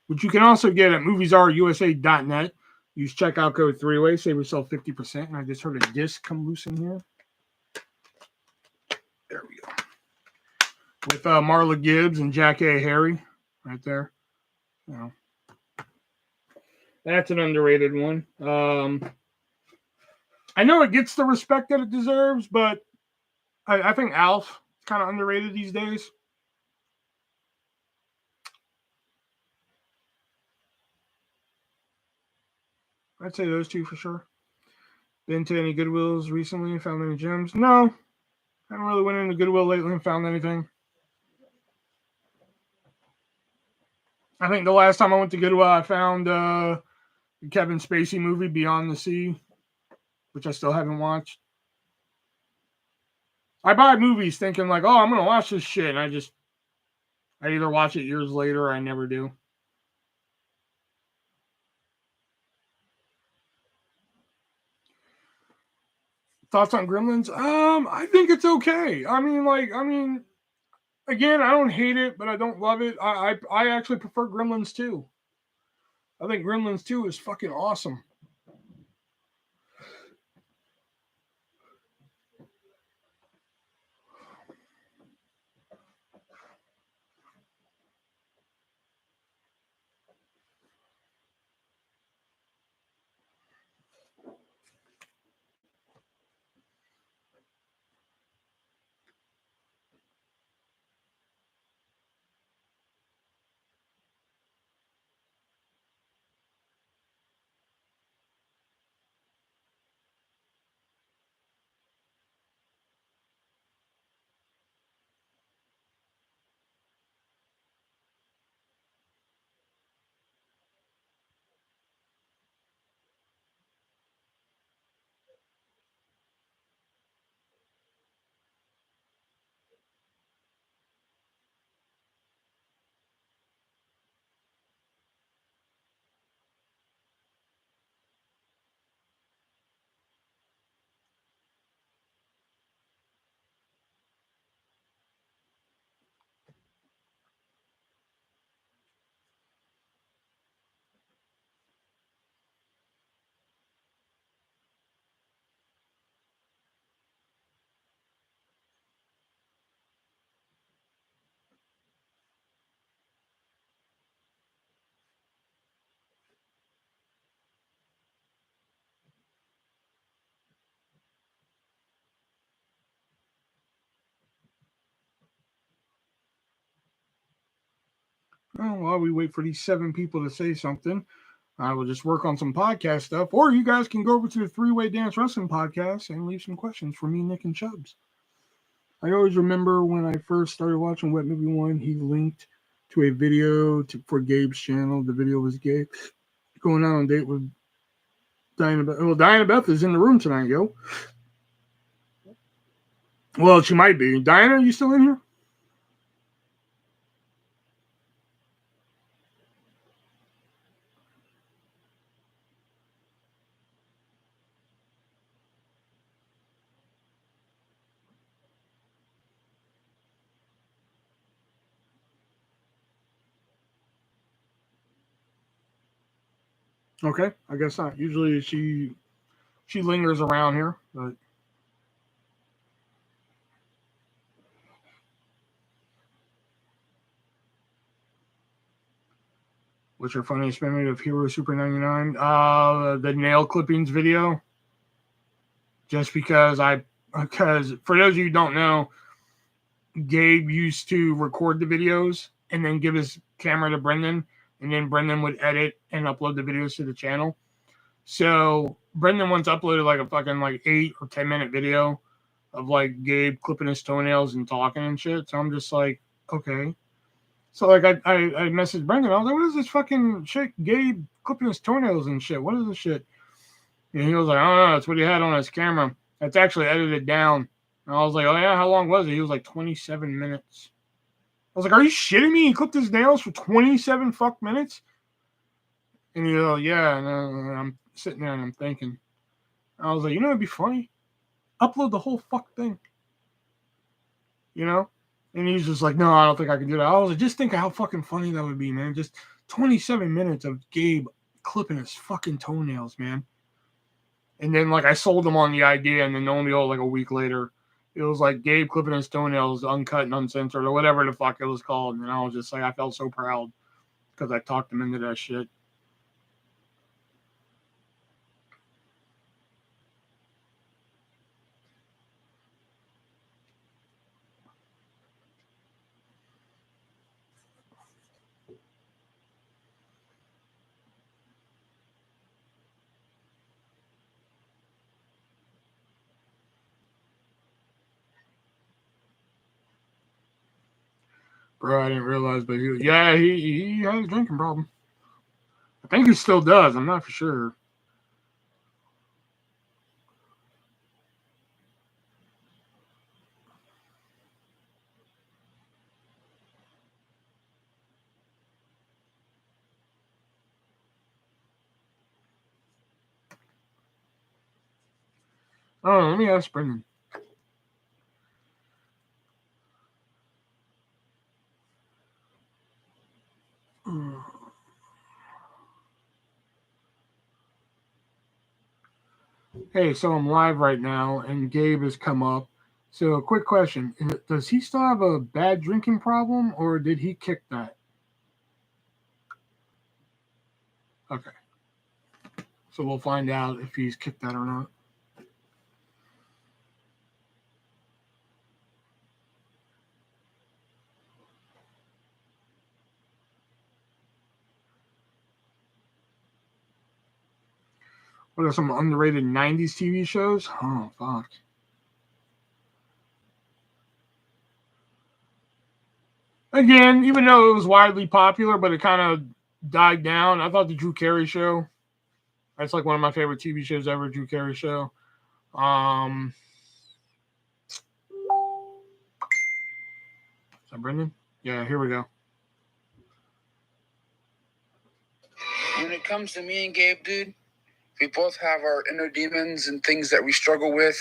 which you can also get at moviesrusa.net. Use checkout code 3-WAY, save yourself 50%. And I just heard a disc come loose in here. with Marla Gibbs and Jack A. Harry right there. You know, that's an underrated one. I know it gets the respect that it deserves, but I think Alf is kind of underrated these days. I'd say those two for sure. Been to any Goodwills recently? Found any gems? No. I haven't really went into Goodwill lately and found anything. I think the last time I went to Goodwill, I found the Kevin Spacey movie, Beyond the Sea, which I still haven't watched. I buy movies thinking like, oh, I'm going to watch this shit. And I either watch it years later or I never do. Thoughts on Gremlins? I think it's okay. Again, I don't hate it, but I don't love it. I actually prefer Gremlins 2. I think Gremlins 2 is fucking awesome. Well, while we wait for these 7 people to say something, I will just work on some podcast stuff, or you guys can go over to the Three-Way Dance Wrestling Podcast and leave some questions for me, Nick, and Chubbs. I always remember when I first started watching Wet Movie 1, he linked to a video for Gabe's channel. The video was Gabe going out on a date with Diana Beth. Well, Diana Beth is in the room tonight, yo. Well, she might be. Diana, are you still in here? Okay, I guess not. Usually she lingers around here, but what's your funniest memory of Hero Super 99? The nail clippings video. Just because for those of you who don't know, Gabe used to record the videos and then give his camera to Brendan, and then Brendan would edit and upload the videos to the channel. So Brendan once uploaded like a fucking 8 or 10 minute video of like Gabe clipping his toenails and talking and shit. So I'm just like, okay. So like I messaged Brendan. I was like, what is this fucking shit? Gabe clipping his toenails and shit. What is this shit? And he was like, I don't know. That's what he had on his camera. That's actually edited down. And I was like, oh yeah, how long was it? He was like 27 minutes. I was like, are you shitting me? He clipped his nails for 27 fuck minutes? And he was like, yeah. And I'm sitting there and I'm thinking. I was like, you know, it'd be funny. Upload the whole fuck thing. You know? And he's just like, no, I don't think I can do that. I was like, just think of how fucking funny that would be, man. Just 27 minutes of Gabe clipping his fucking toenails, man. And then, like, I sold him on the idea, and then lo and behold, like a week later, It was like Gabe clipping his toenails, uncut and uncensored, or whatever the fuck it was called. And I was just like, I felt so proud because I talked him into that shit. Bro, I didn't realize, but he had a drinking problem. I think he still does. I'm not for sure. Oh, let me ask Brendan. Hey, so I'm live right now, and Gabe has come up. So, a quick question: does he still have a bad drinking problem, or did he kick that? Okay, so we'll find out if he's kicked that or not. What are some underrated '90s TV shows? Oh, fuck. Again, even though it was widely popular, but it kind of died down. I thought the Drew Carey Show. That's like one of my favorite TV shows ever. Drew Carey Show. Is that Brendan? Yeah, here we go. When it comes to me and Gabe, dude, we both have our inner demons and things that we struggle with.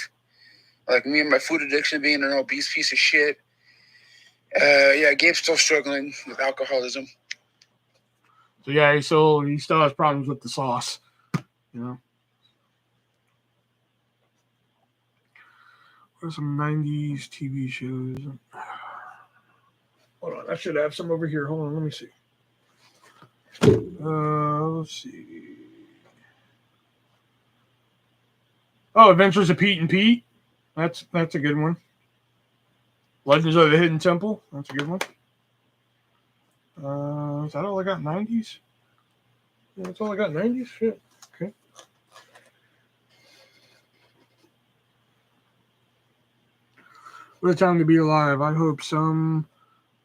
Like me and my food addiction being an obese piece of shit. Yeah, Gabe's still struggling with alcoholism. So yeah, he still has problems with the sauce. You know. What are some '90s TV shows? Hold on, I should have some over here. Hold on, let me see. Let's see. Oh, Adventures of Pete and Pete. That's a good one. Legends of the Hidden Temple. That's a good one. Is that all I got? '90s. Yeah, that's all I got. '90s. Shit. Okay. What a time to be alive. I hope some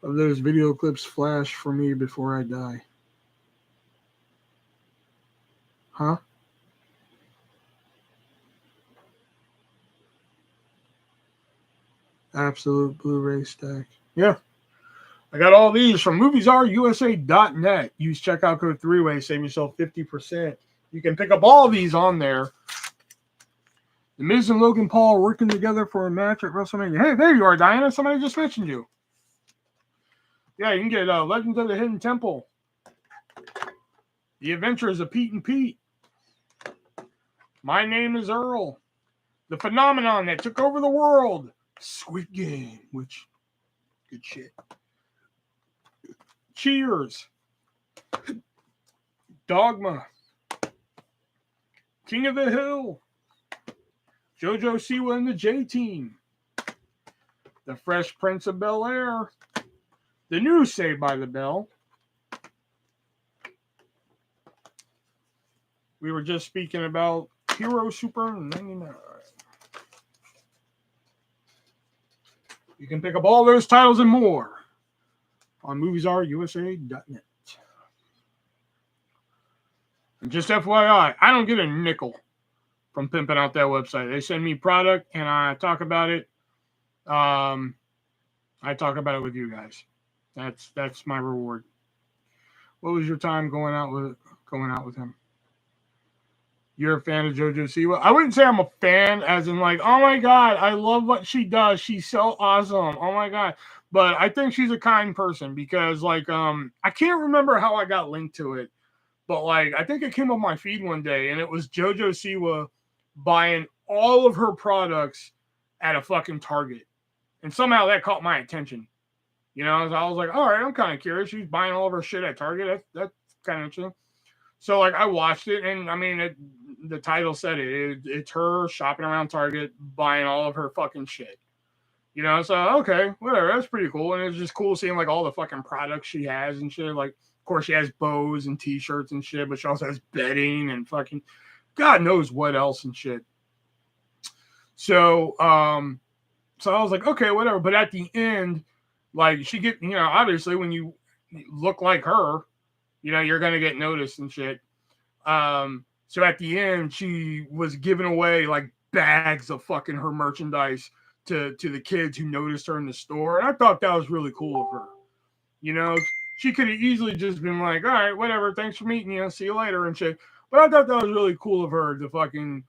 of those video clips flash for me before I die. Huh? Absolute Blu-ray stack. Yeah. I got all these from moviesarusa.net. Use checkout code 3-way. Save yourself 50%. You can pick up all these on there. The Miz and Logan Paul working together for a match at WrestleMania. Hey, there you are, Diana. Somebody just mentioned you. Yeah, you can get Legends of the Hidden Temple. The Adventures of Pete and Pete. My Name is Earl. The Phenomenon That Took Over the World. Squid Game, which, good shit. Cheers. Dogma. King of the Hill. JoJo Siwa and the J-Team. The Fresh Prince of Bel-Air. The new Saved by the Bell. We were just speaking about Hero Super 99. You can pick up all those titles and more on moviesarusa.net. And just FYI, I don't get a nickel from pimping out that website. They send me product and I talk about it. I talk about it with you guys. That's my reward. What was your time going out with him? You're a fan of JoJo Siwa? I wouldn't say I'm a fan, as in like, oh my god, I love what she does. She's so awesome. Oh my god. But I think she's a kind person because like I can't remember how I got linked to it, but like I think it came up my feed one day and it was JoJo Siwa buying all of her products at a fucking Target. And somehow that caught my attention. You know, I was like, all right, I'm kind of curious. She's buying all of her shit at Target. That's kind of interesting. So like I watched it, and I mean, the title said it's her shopping around Target, buying all of her fucking shit. You know, so okay, whatever. That's pretty cool, and it's just cool seeing like all the fucking products she has and shit. Like, of course, she has bows and T-shirts and shit, but she also has bedding and fucking God knows what else and shit. So, so I was like, okay, whatever. But at the end, like she get, you know, obviously when you look like her, you know, you're gonna get noticed and shit. So at the end, she was giving away like bags of fucking her merchandise to the kids who noticed her in the store, and I thought that was really cool of her. You know, she could have easily just been like, "All right, whatever, thanks for meeting you, see you later," and shit. But I thought that was really cool of her to fucking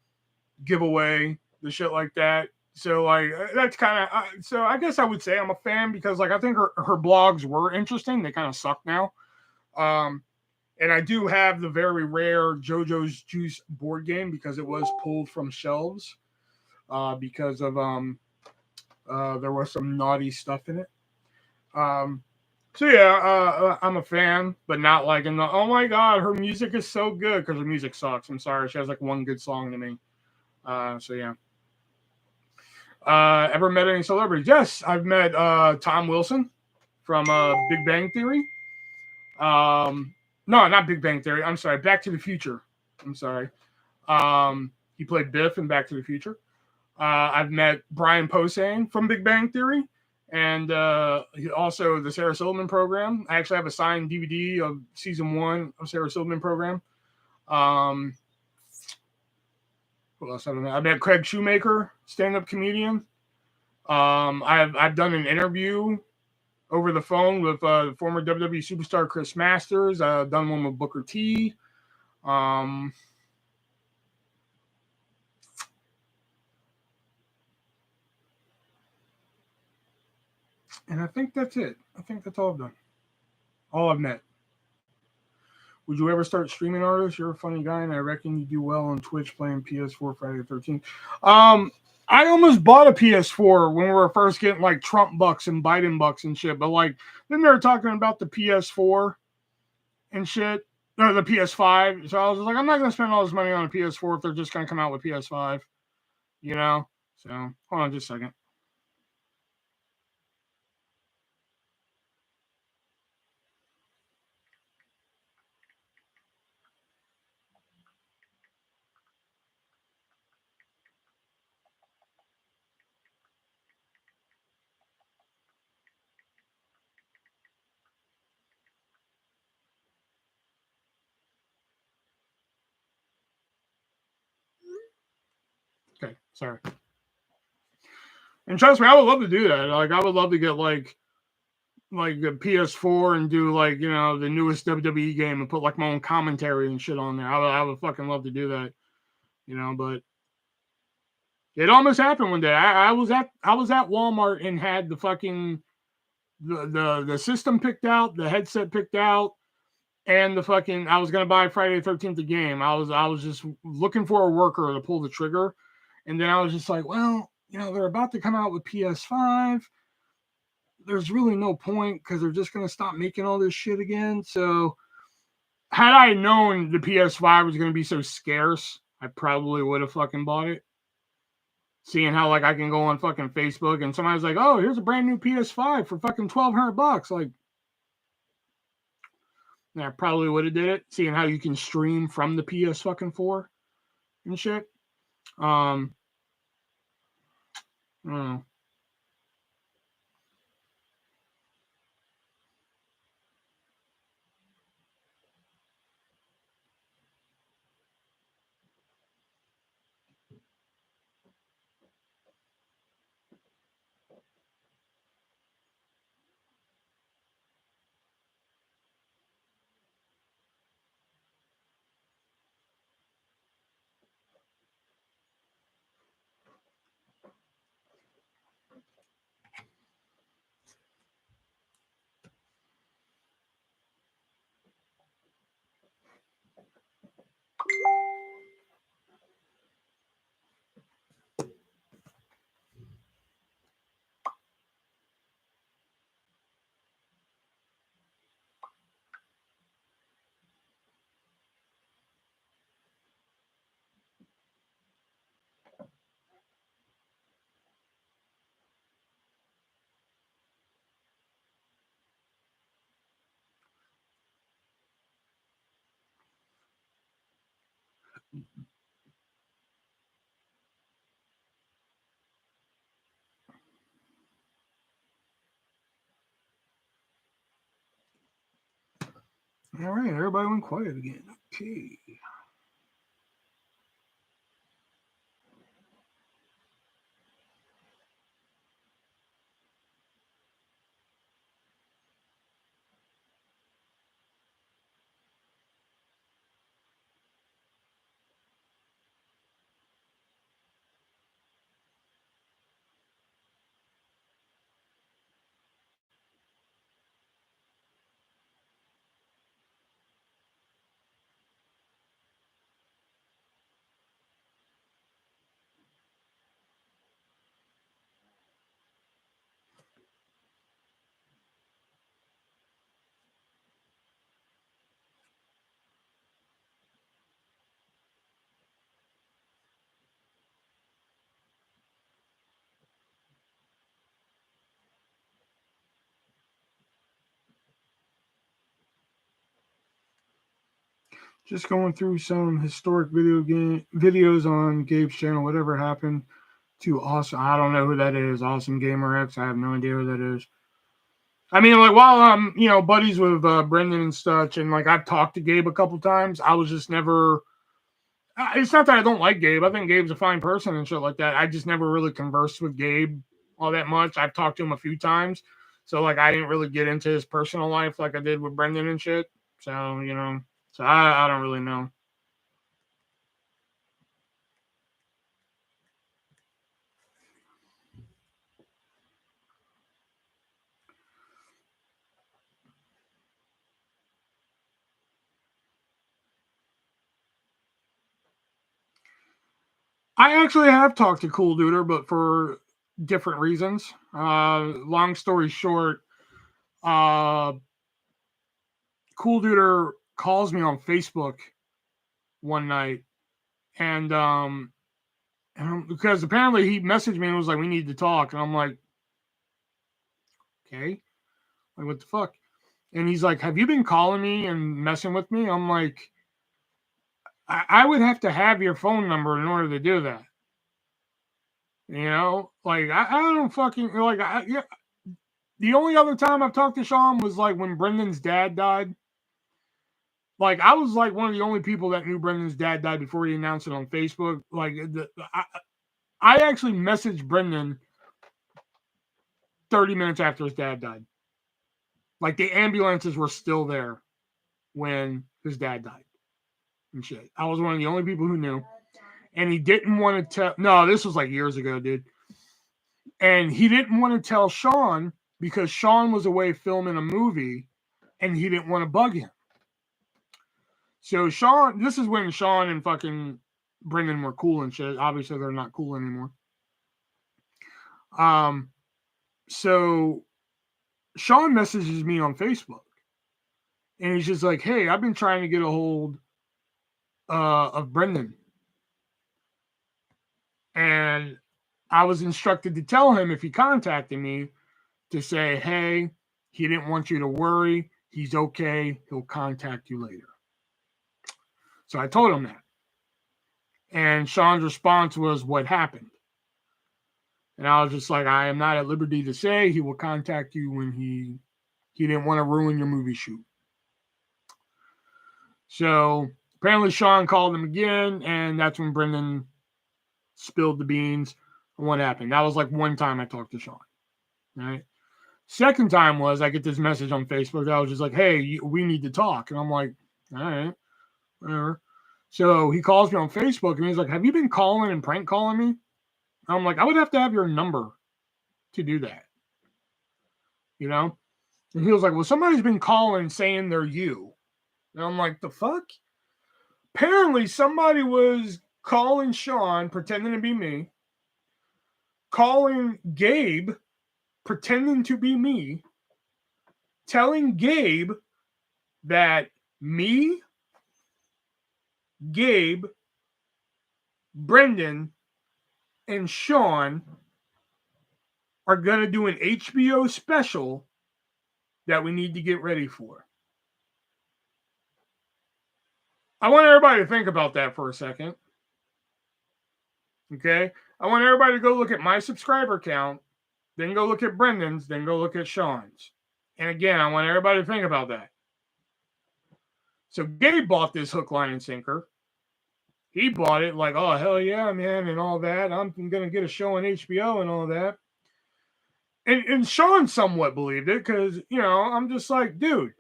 give away the shit like that. So like that's kind of so I guess I would say I'm a fan because like I think her blogs were interesting. They kind of suck now. Um, and I do have the very rare JoJo's Juice board game because it was pulled from shelves because of there was some naughty stuff in it. Um, so yeah, I'm a fan, but not like in the oh my god, her music is so good because her music sucks. I'm sorry, she has like one good song to me. So yeah. Ever met any celebrities? Yes, I've met Tom Wilson from Big Bang Theory. No, not Big Bang Theory. I'm sorry, Back to the Future. I'm sorry. He played Biff in Back to the Future. I've met Brian Posehn from Big Bang Theory, and also the Sarah Silverman program. I actually have a signed DVD of season 1 of Sarah Silverman program. Um, what else have I met? I met Craig Shoemaker, stand-up comedian. I've done an interview over the phone with former WWE superstar Chris Masters. I've done one with Booker T. Um, and I think that's it. I think that's all I've done. All I've met. Would you ever start streaming artists? You're a funny guy, and I reckon you do well on Twitch playing PS4 Friday the 13th. I almost bought a PS4 when we were first getting like Trump bucks and Biden bucks and shit. But like then they were talking about the PS4 and shit, or the PS5. So I was like, I'm not gonna spend all this money on a PS4 if they're just gonna come out with PS5. You know. So hold on just a second. Okay, sorry. And trust me, I would love to do that. Like, I would love to get like a PS4 and do like the newest WWE game and put like my own commentary and shit on there. I would fucking love to do that. But it almost happened one day. I was at Walmart and had the fucking the system picked out, the headset picked out, and the fucking I was gonna buy Friday the 13th the game. I was just looking for a worker to pull the trigger, and then I was just like, well, they're about to come out with PS5. There's really no point because they're just gonna stop making all this shit again. So had I known the PS5 was gonna be so scarce, I probably would have fucking bought it. Seeing how like I can go on fucking Facebook and somebody's like, "Oh, here's a brand new PS5 for fucking $1,200." Like, yeah, I probably would have did it. Seeing how you can stream from the PS fucking 4 and shit. Um, I don't know. All right, everybody went quiet again. Okay. Just going through some historic videos on Gabe's channel. Whatever happened to Awesome? I don't know who that is. Awesome Gamer X. I have no idea who that is. I mean, like while I'm buddies with Brendan and such, and like I've talked to Gabe a couple times, I was just never. It's not that I don't like Gabe. I think Gabe's a fine person and shit like that. I just never really conversed with Gabe all that much. I've talked to him a few times, so like I didn't really get into his personal life like I did with Brendan and shit. So so I don't really know. I actually have talked to Cool Duder, but for different reasons. Long story short, Cool Duder calls me on Facebook one night, and because apparently he messaged me and was like, "We need to talk," and I'm like, "Okay, like what the fuck?" And he's like, "Have you been calling me and messing with me?" I'm like, I would have to have your phone number in order to do that. Like I don't fucking like yeah. The only other time I've talked to Sean was like when Brendan's dad died. Like I was like one of the only people that knew Brendan's dad died before he announced it on Facebook. Like I actually messaged Brendan 30 minutes after his dad died. Like the ambulances were still there when his dad died and shit. I was one of the only people who knew. And he didn't want to tell. No, this was like years ago, dude. And he didn't want to tell Sean because Sean was away filming a movie and he didn't want to bug him. So Sean, this is when Sean and fucking Brendan were cool and shit. Obviously, they're not cool anymore. So Sean messages me on Facebook, and he's just like, "Hey, I've been trying to get a hold of Brendan, and I was instructed to tell him if he contacted me to say, hey, he didn't want you to worry. He's okay. He'll contact you later." So I told him that. And Sean's response was, "What happened?" And I was just like, "I am not at liberty to say. He will contact you when he didn't want to ruin your movie shoot." So apparently Sean called him again, and that's when Brendan spilled the beans on what happened. That was like one time I talked to Sean. Right. Second time was I get this message on Facebook that I was just like, "Hey, we need to talk." And I'm like, "All right, whatever." So he calls me on Facebook and he's like, "Have you been calling and prank calling me?" I'm like, "I would have to have your number to do that." And he was like, "Well, somebody's been calling saying they're you." And I'm like, "The fuck?" Apparently somebody was calling Sean pretending to be me, calling Gabe pretending to be me, telling Gabe that me, Gabe, Brendan, and Sean are going to do an HBO special that we need to get ready for. I want everybody to think about that for a second. Okay? I want everybody to go look at my subscriber count, then go look at Brendan's, then go look at Sean's. And again, I want everybody to think about that. So Gabe bought this hook, line, and sinker. He bought it like, oh, hell yeah, man, and all that. I'm going to get a show on HBO and all that. And Sean somewhat believed it because, I'm just like, dude,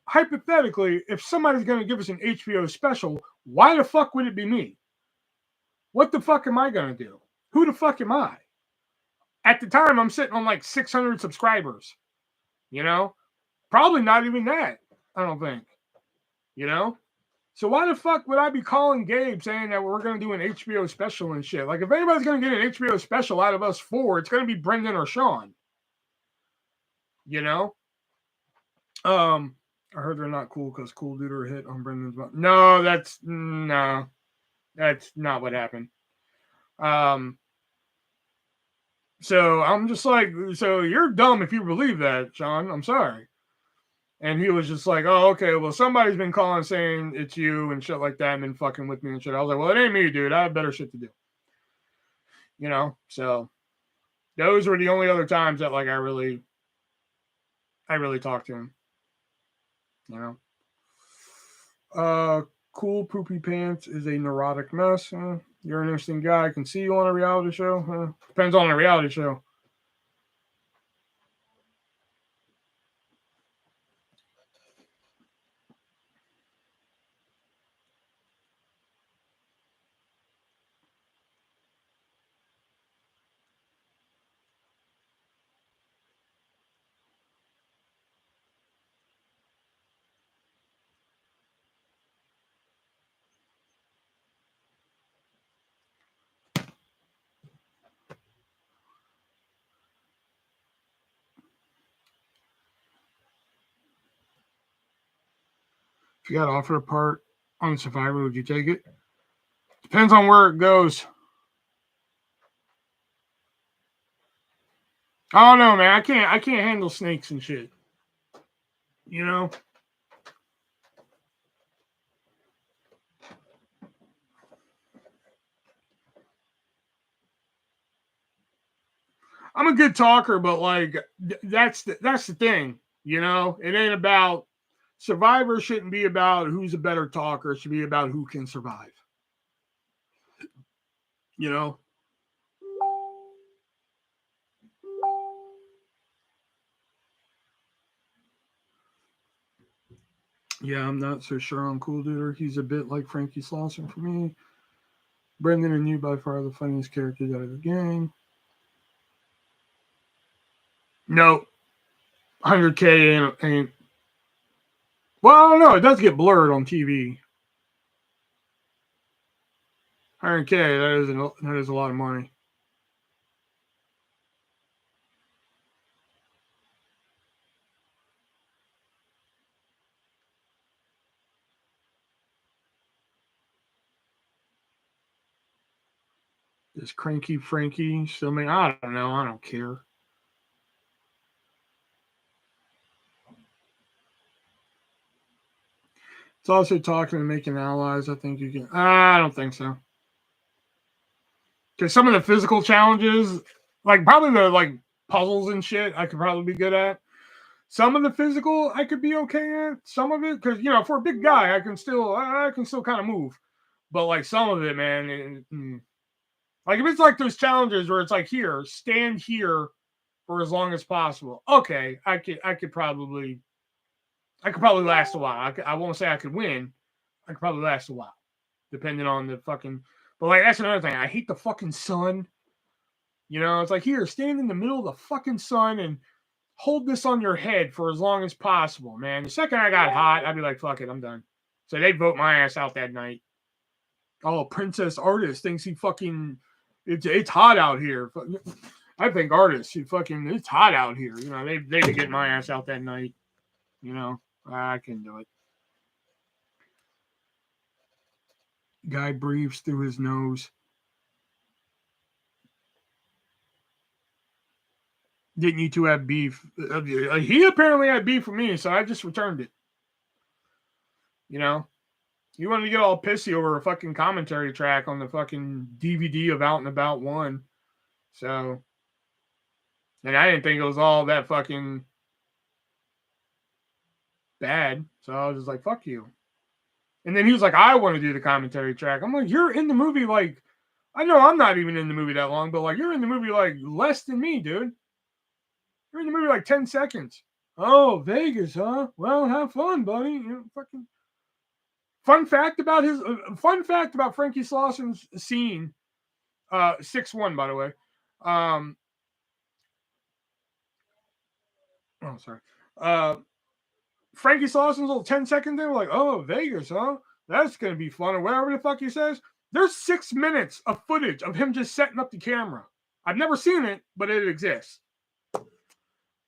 hypothetically, if somebody's going to give us an HBO special, why the fuck would it be me? What the fuck am I going to do? Who the fuck am I? At the time, I'm sitting on like 600 subscribers, Probably not even that, I don't think, So why the fuck would I be calling Gabe saying that we're going to do an HBO special and shit? Like, if anybody's going to get an HBO special out of us four, it's going to be Brendan or Sean. I heard they're not cool because Cool Duder hit on Brendan's mouth. No, that's not what happened. So I'm just like, so you're dumb if you believe that, Sean. I'm sorry. And he was just like, oh, okay, well, somebody's been calling saying it's you and shit like that and been fucking with me and shit. I was like, well, it ain't me, dude. I have better shit to do. So those were the only other times that like I really talked to him. Cool Poopy Pants is a neurotic mess. You're an interesting guy. I can see you on a reality show. Depends on the reality show. If you got offered a part on Survivor, would you take it? Depends on where it goes. Oh no, man, I can't handle snakes and shit. I'm a good talker, but like that's the thing. It ain't about Survivor. Shouldn't be about who's a better talker. It should be about who can survive. Yeah, I'm not so sure on Cool Duder. He's a bit like Frankie Slauson for me. Brendan and you by far the funniest characters out of the gang. No, 100K ain't. Well, I don't know. It does get blurred on TV. 100K, that is a lot of money. This cranky Frankie still make. I don't know. I don't care. It's also talking and making allies. I think you can. I don't think so. Because some of the physical challenges, like probably the like puzzles and shit, I could probably be good at. Some of the physical I could be okay at. Some of it, because for a big guy, I can still kind of move. But like some of it, man, like if it's like those challenges where it's like here, stand here for as long as possible. Okay, I could probably last a while. I won't say I could win. I could probably last a while, depending on the fucking. But like that's another thing. I hate the fucking sun. It's like here, stand in the middle of the fucking sun and hold this on your head for as long as possible, man. The second I got hot, I'd be like, fuck it, I'm done. So they'd vote my ass out that night. Oh, Princess Artist thinks he fucking it's hot out here. I think Artist, it's hot out here. They'd be getting my ass out that night. I can do it. Guy breathes through his nose. Didn't you two have beef? He apparently had beef with me, so I just returned it. He wanted to get all pissy over a fucking commentary track on the fucking DVD of Out and About 1. So, and I didn't think it was all that fucking bad. So I was just like, fuck you. And then he was like, I want to do the commentary track. I'm like, you're in the movie like, I know I'm not even in the movie that long, but like, you're in the movie like less than me, dude. You're in the movie like 10 seconds. Oh, Vegas, huh? Well, have fun, buddy. You know, fucking fun fact about Frankie Slosson's scene. 6-1, by the way. Oh, sorry. Frankie Slosson's little 10-second thing, like, oh, Vegas, huh? That's gonna be fun, or whatever the fuck he says. There's 6 minutes of footage of him just setting up the camera. I've never seen it, but it exists.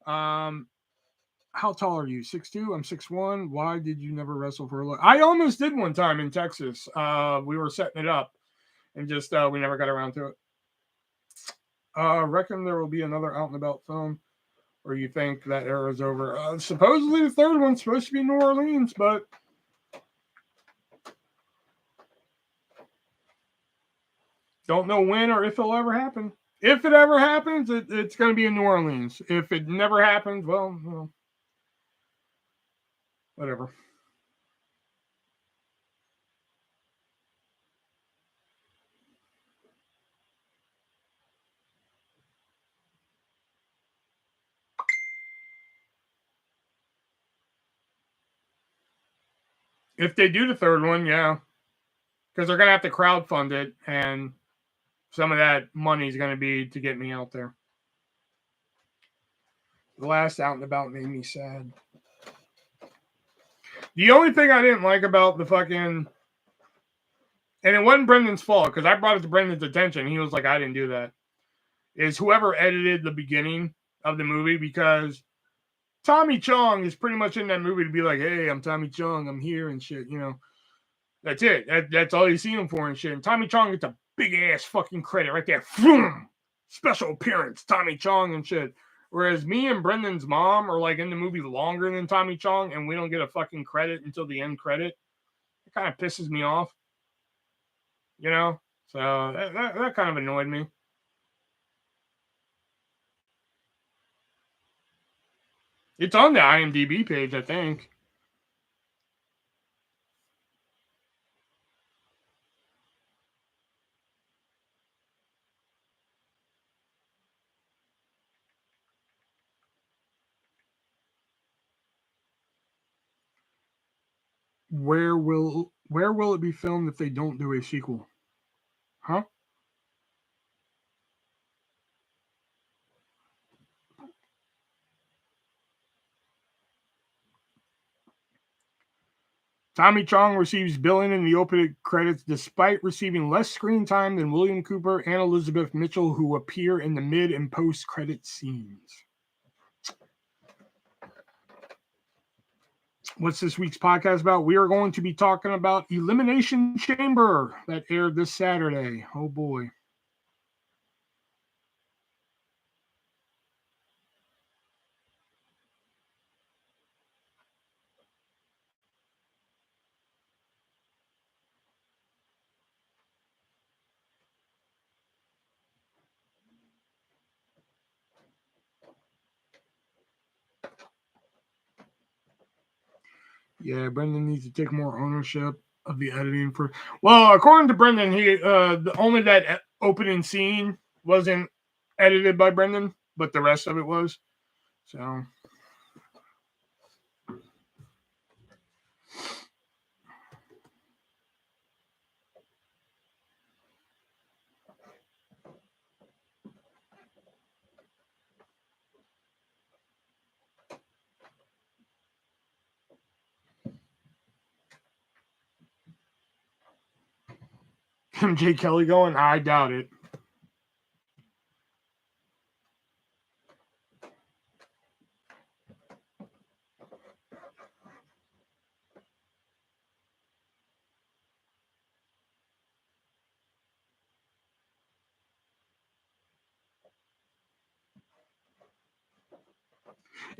How tall are you? 6'2"? I'm 6'1". Why did you never wrestle for a look? I almost did one time in Texas. We were setting it up, and just we never got around to it. Reckon there will be another Out and About film, or you think that era is over? Supposedly the third one's supposed to be New Orleans, but don't know when or if it'll ever happen. If it ever happens, it's going to be in New Orleans. If it never happens, well, whatever. If they do the third one, yeah. Because they're going to have to crowdfund it, and some of that money is going to be to get me out there. The last Out and About made me sad. The only thing I didn't like about the fucking... And it wasn't Brendan's fault, because I brought it to Brendan's attention. He was like, I didn't do that. Is whoever edited the beginning of the movie, because Tommy Chong is pretty much in that movie to be like, hey, I'm Tommy Chong, I'm here and shit, you know. That's it. That's all you see him for and shit. And Tommy Chong gets a big ass fucking credit right there. Vroom! Special appearance, Tommy Chong and shit. Whereas me and Brendan's mom are like in the movie longer than Tommy Chong, and we don't get a fucking credit until the end credit. It kind of pisses me off. You know? So that kind of annoyed me. It's on the IMDb page, I think. Where will it be filmed if they don't do a sequel? Huh? Tommy Chong receives billing in the opening credits despite receiving less screen time than William Cooper and Elizabeth Mitchell, who appear in the mid and post-credit scenes. What's this week's podcast about? We are going to be talking about Elimination Chamber that aired this Saturday. Oh boy. Yeah, Brendan needs to take more ownership of the editing for. Well, according to Brendan, he only that opening scene wasn't edited by Brendan, but the rest of it was. So. MJ Kelly going? I doubt it.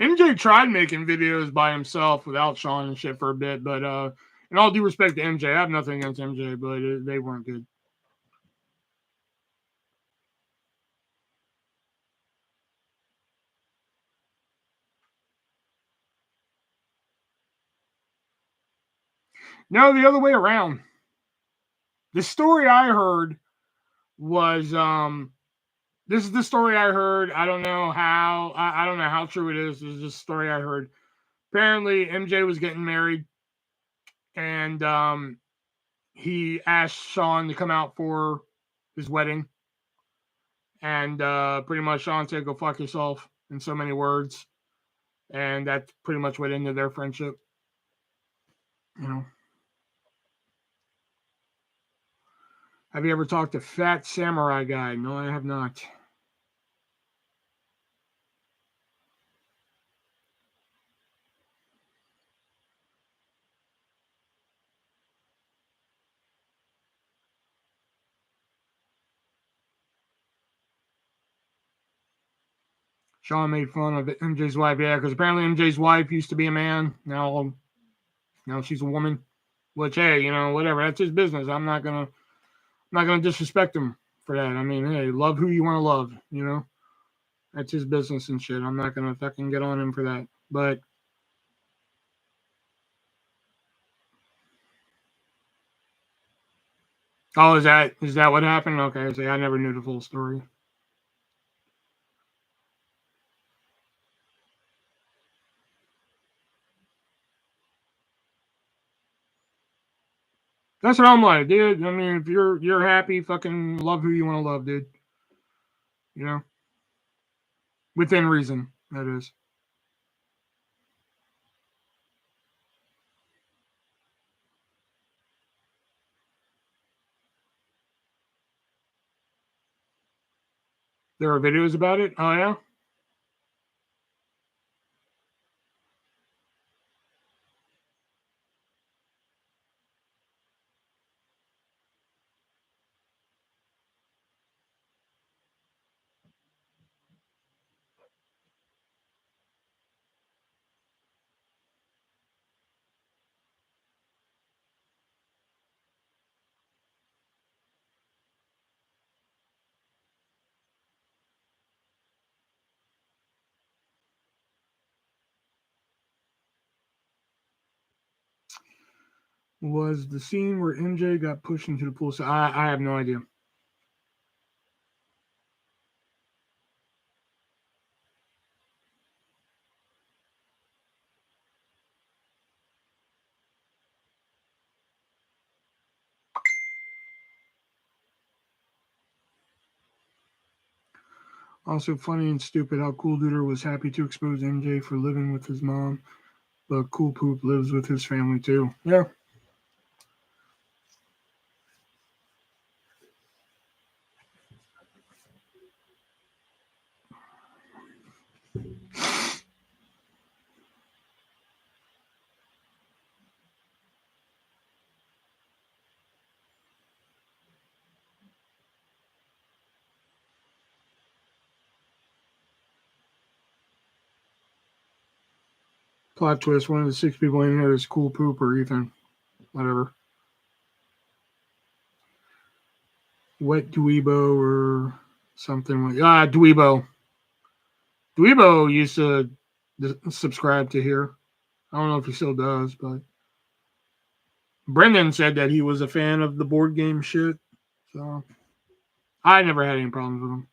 MJ tried making videos by himself without Sean and shit for a bit, but in all due respect to MJ, I have nothing against MJ, but they weren't good. No, the other way around. The story I heard was this is the story I heard. I don't know how I don't know how true it is. This is just a story I heard. Apparently MJ was getting married and he asked Sean to come out for his wedding. And pretty much Sean said, "Go fuck yourself," in so many words. And that's pretty much what ended their friendship. You know. Have you ever talked to Fat Samurai Guy? No, I have not. Sean made fun of MJ's wife, yeah, because apparently MJ's wife used to be a man. Now she's a woman. Which, hey, whatever. That's his business. I'm not gonna disrespect him for that. I mean, hey, love who you want to love. That's his business and shit. I'm not gonna fucking get on him for that. But is that what happened? Okay, so I never knew the full story. That's what I'm like, dude. I mean, if you're happy, fucking love who you want to love, dude. Within reason, that is. There are videos about it. Oh yeah. Was the scene where MJ got pushed into the pool? So I have no idea. Also funny and stupid how Cool Duder was happy to expose MJ for living with his mom, but Cool Poop lives with his family too. Yeah. Plot twist: one of the 6 people in here is Cool Poop or Ethan. Whatever. Wet Dweebo or something like Dweebo. Dweebo used to subscribe to here. I don't know if he still does, but Brendan said that he was a fan of the board game shit. So I never had any problems with him.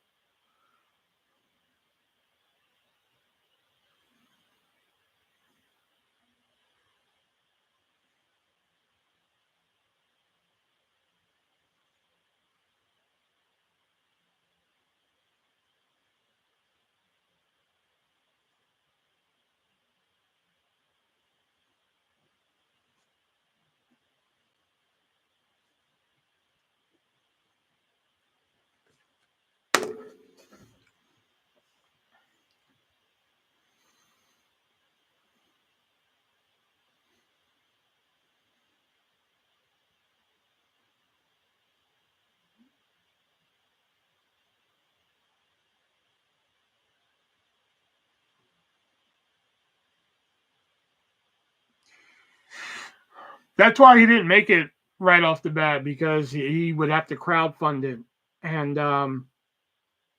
That's why he didn't make it right off the bat, because he would have to crowdfund it, and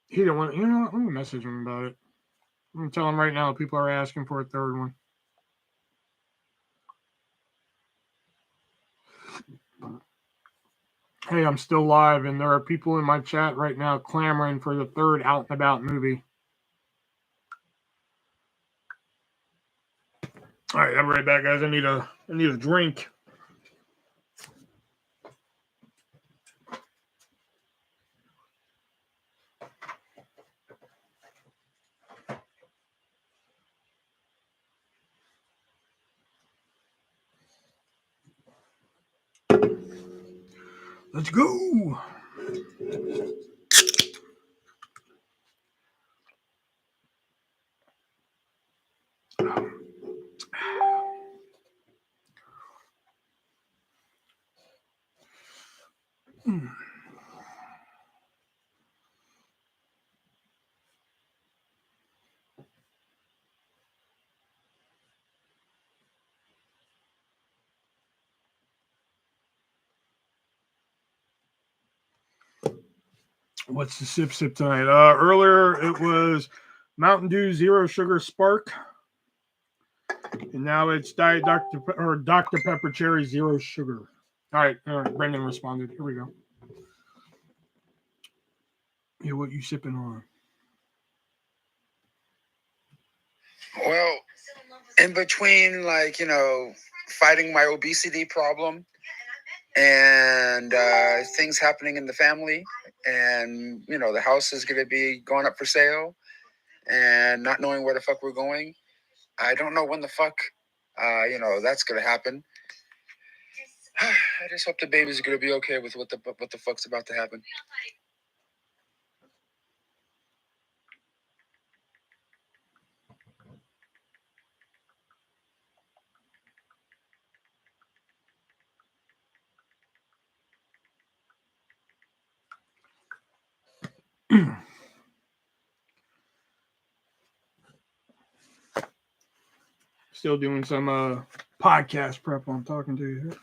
he didn't want. Let me message him about it. I'm gonna tell him right now. People are asking for a third one. Hey, I'm still live, and there are people in my chat right now clamoring for the third Out and About movie. All right, I'm right back, guys. I need a drink. Let's go. What's the sip tonight? Earlier it was Mountain Dew Zero Sugar Spark, and now it's Diet Dr. Pepper Cherry Zero Sugar. All right. Brendan responded. Here we go. Yeah, what you sipping on? Well, in between, like, fighting my obesity problem and things happening in the family, and the house is going to be going up for sale, and not knowing where the fuck we're going. I don't know when the fuck that's going to happen. I just hope the baby's going to be okay with what the fuck's about to happen. Still doing some podcast prep while I'm talking to you here.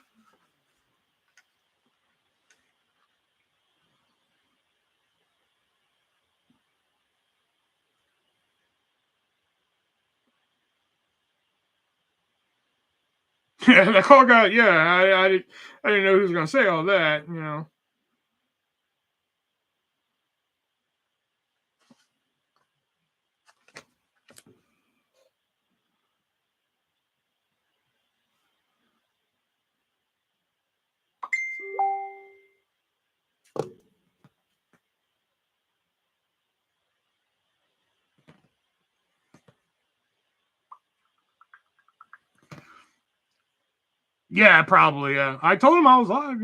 Yeah, the call guy. Yeah, I didn't know who was gonna say all that. Yeah, probably. Yeah, I told him I was live.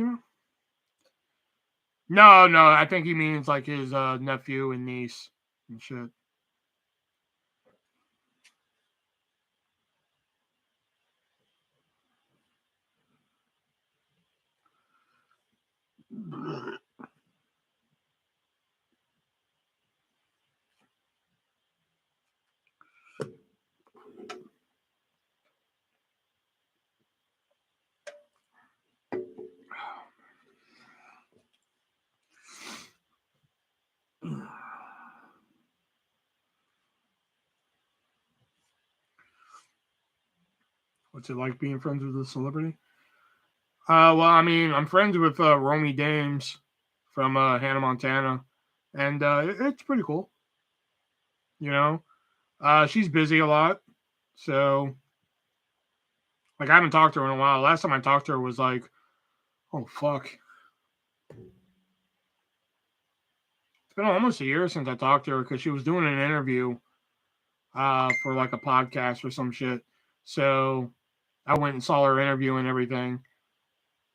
No, I think he means like his nephew and niece and shit. What's it like being friends with a celebrity? Well, I mean, I'm friends with Romy Dames from Hannah Montana, and it's pretty cool. She's busy a lot, so like I haven't talked to her in a while. Last time I talked to her was like, oh fuck, it's been almost a year since I talked to her because she was doing an interview for like a podcast or some shit. So I went and saw her interview and everything.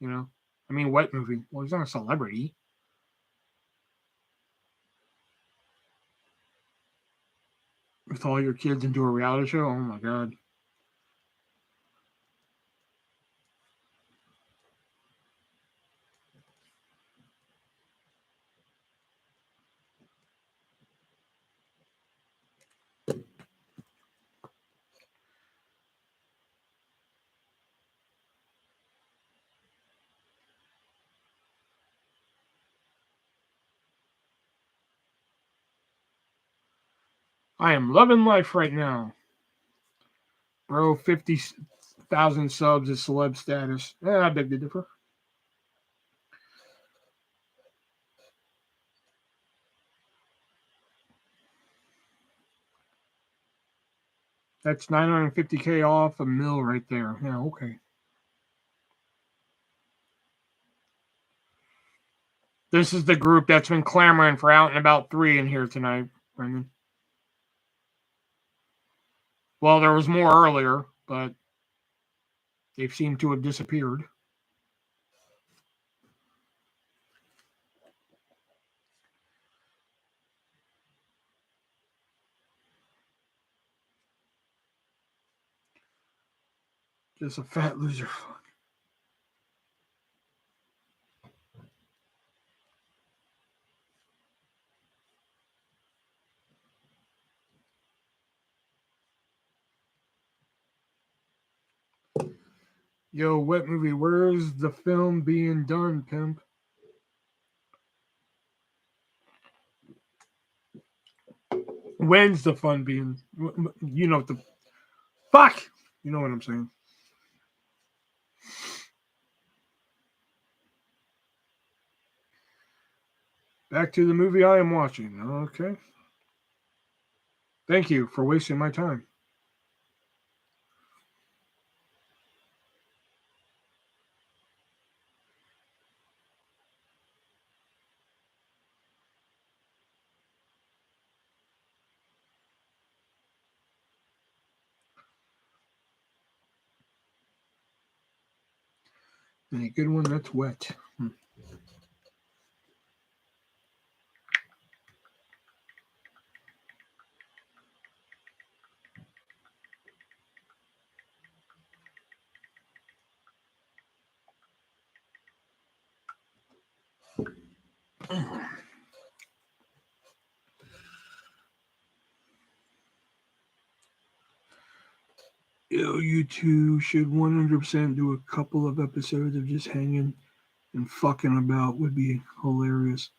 I mean, Wet Movie. Well, he's not a celebrity. With all your kids into a reality show, oh my god. I am loving life right now. Bro, 50,000 subs is celeb status. I beg to differ. That's 950K off a mil right there. Yeah, okay. This is the group that's been clamoring for Out and About 3 in here tonight, Brendan. Well, there was more earlier, but they seem to have disappeared. Just a fat loser. Yo, Wet Movie, where's the film being done, pimp? When's the fun being? You know what the fuck? You know what I'm saying? Back to the movie I am watching. Okay. Thank you for wasting my time. Any good one that's wet. Yo, you two should 100% do a couple of episodes of just hanging and fucking about. Would be hilarious.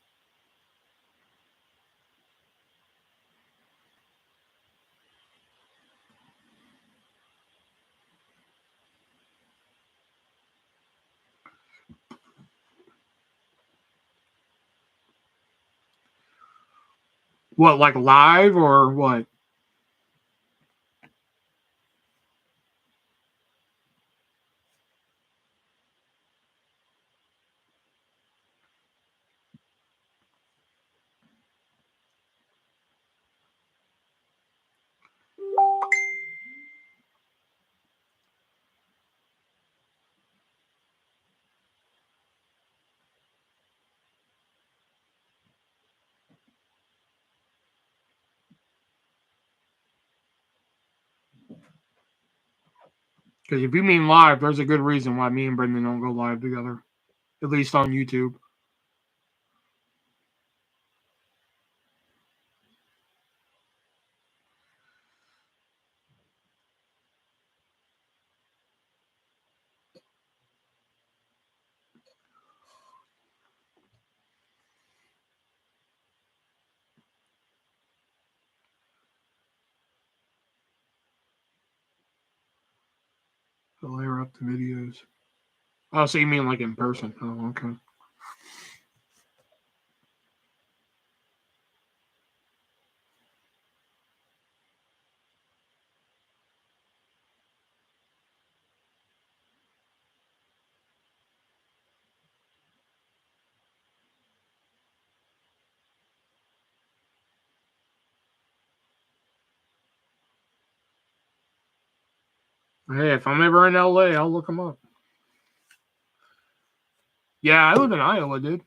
What, like live or what? Because if you mean live, there's a good reason why me and Brendan don't go live together, at least on YouTube. To layer up the videos. Oh, so you mean like in person? Oh, okay. Hey, if I'm ever in LA, I'll look them up. Yeah, I live in Iowa, dude.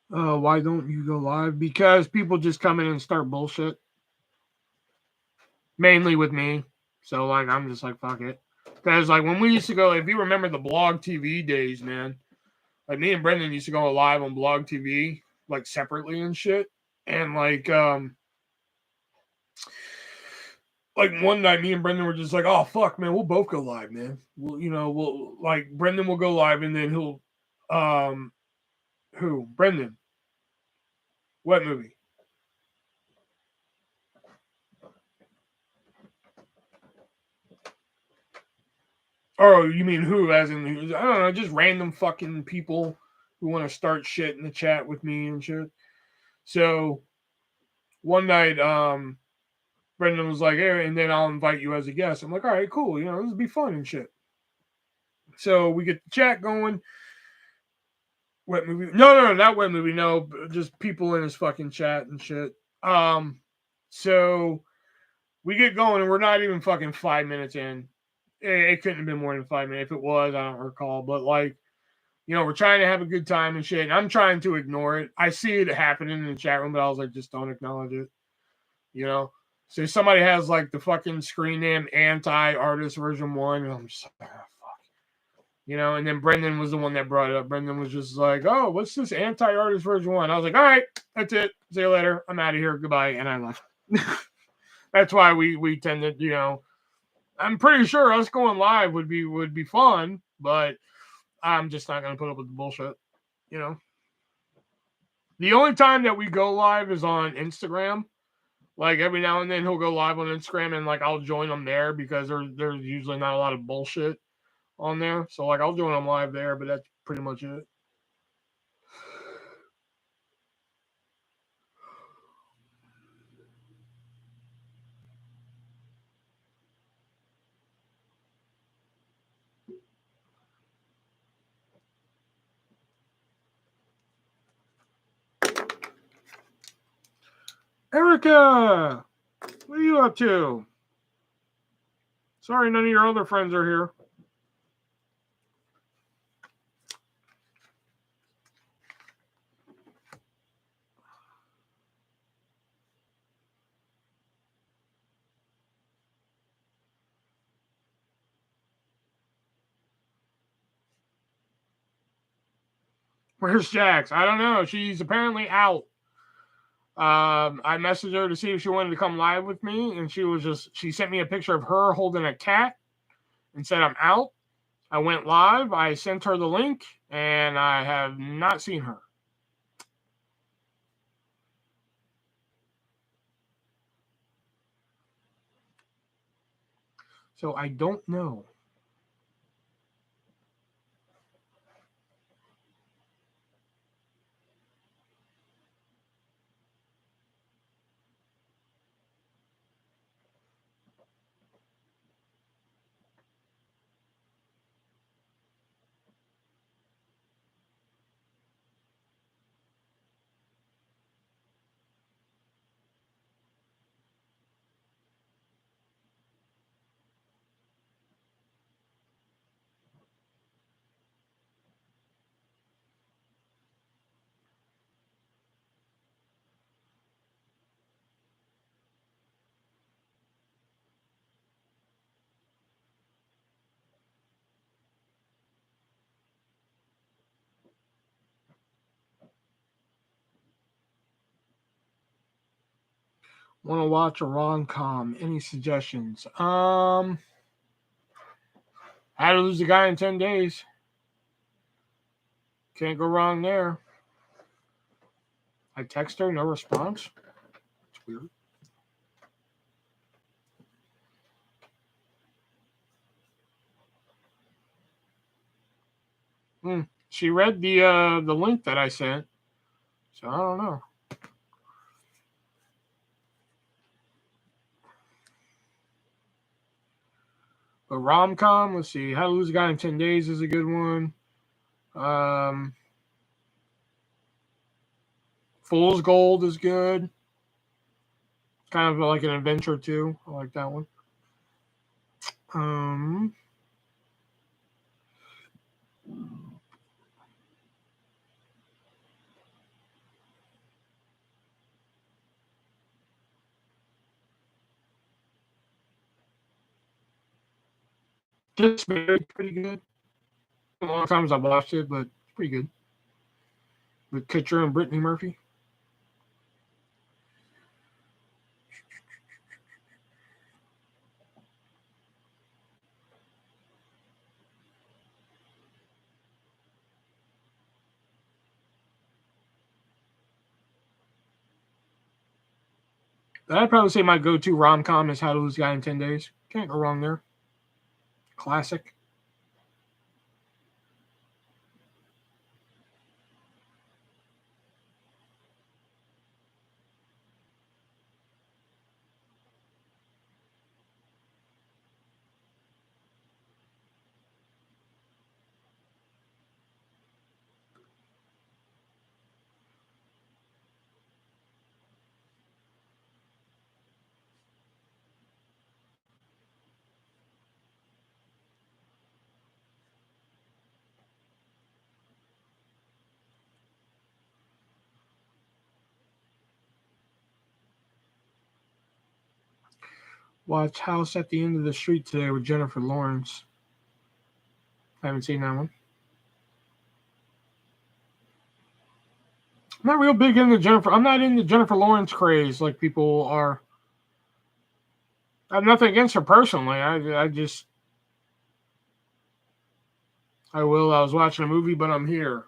Why don't you go live? Because people just come in and start bullshit. Mainly with me. So, like, I'm just like, fuck it. Because, like, when we used to go, if you remember the Blog TV days, man, like, me and Brendan used to go live on Blog TV, like, separately and shit. And, like one night, me and Brendan were just like, oh, fuck, man, we'll both go live, man. Like, Brendan will go live, and then he'll, who? Brendan. What movie? Oh, you mean who? As in, I don't know, just random fucking people who want to start shit in the chat with me and shit. So one night, Brendan was like, hey, and then I'll invite you as a guest. I'm like, all right, cool. This will be fun and shit. So we get the chat going. Wet movie? No, not wet movie. No, just people in his fucking chat and shit. So we get going, and we're not even fucking 5 minutes in. It couldn't have been more than 5 minutes. If it was, I don't recall. But like, we're trying to have a good time and shit. And I'm trying to ignore it. I see it happening in the chat room, but I was like, just don't acknowledge it. So somebody has like the fucking screen name Anti-ArtistVersion1, and I'm just like, fuck. And then Brendan was the one that brought it up. Brendan was just like, oh, what's this Anti-ArtistVersion1? I was like, all right, that's it. See you later. I'm out of here. Goodbye. And I left. That's why we tend to, I'm pretty sure us going live would be fun, but I'm just not going to put up with the bullshit, The only time that we go live is on Instagram. Like every now and then he'll go live on Instagram, and like I'll join him there because there's usually not a lot of bullshit on there. So like I'll join him live there, but that's pretty much it. Erica, what are you up to? Sorry, none of your other friends are here. Where's Jax? I don't know. She's apparently out. I messaged her to see if she wanted to come live with me, and she sent me a picture of her holding a cat and said, I'm out. I went live. I sent her the link, and I have not seen her. So I don't know. Want to watch a rom-com? Any suggestions? How to Lose a Guy in 10 Days. Can't go wrong there. I text her, no response. It's weird. She read the link that I sent, so I don't know. But rom-com, let's see. How to Lose a Guy in 10 Days is a good one. Fool's Gold is good. Kind of like an adventure too. I like that one. Just Married, pretty good. A lot of times I've watched it, but it's pretty good. With Kutcher and Brittany Murphy. I'd probably say my go-to rom-com is How to Lose a Guy in 10 Days. Can't go wrong there. Classic. Watch House at the End of the Street today with Jennifer Lawrence. I haven't seen that one. I'm not real big into Jennifer. I'm not into Jennifer Lawrence craze like people are. I have nothing against her personally. I was watching a movie, but I'm here.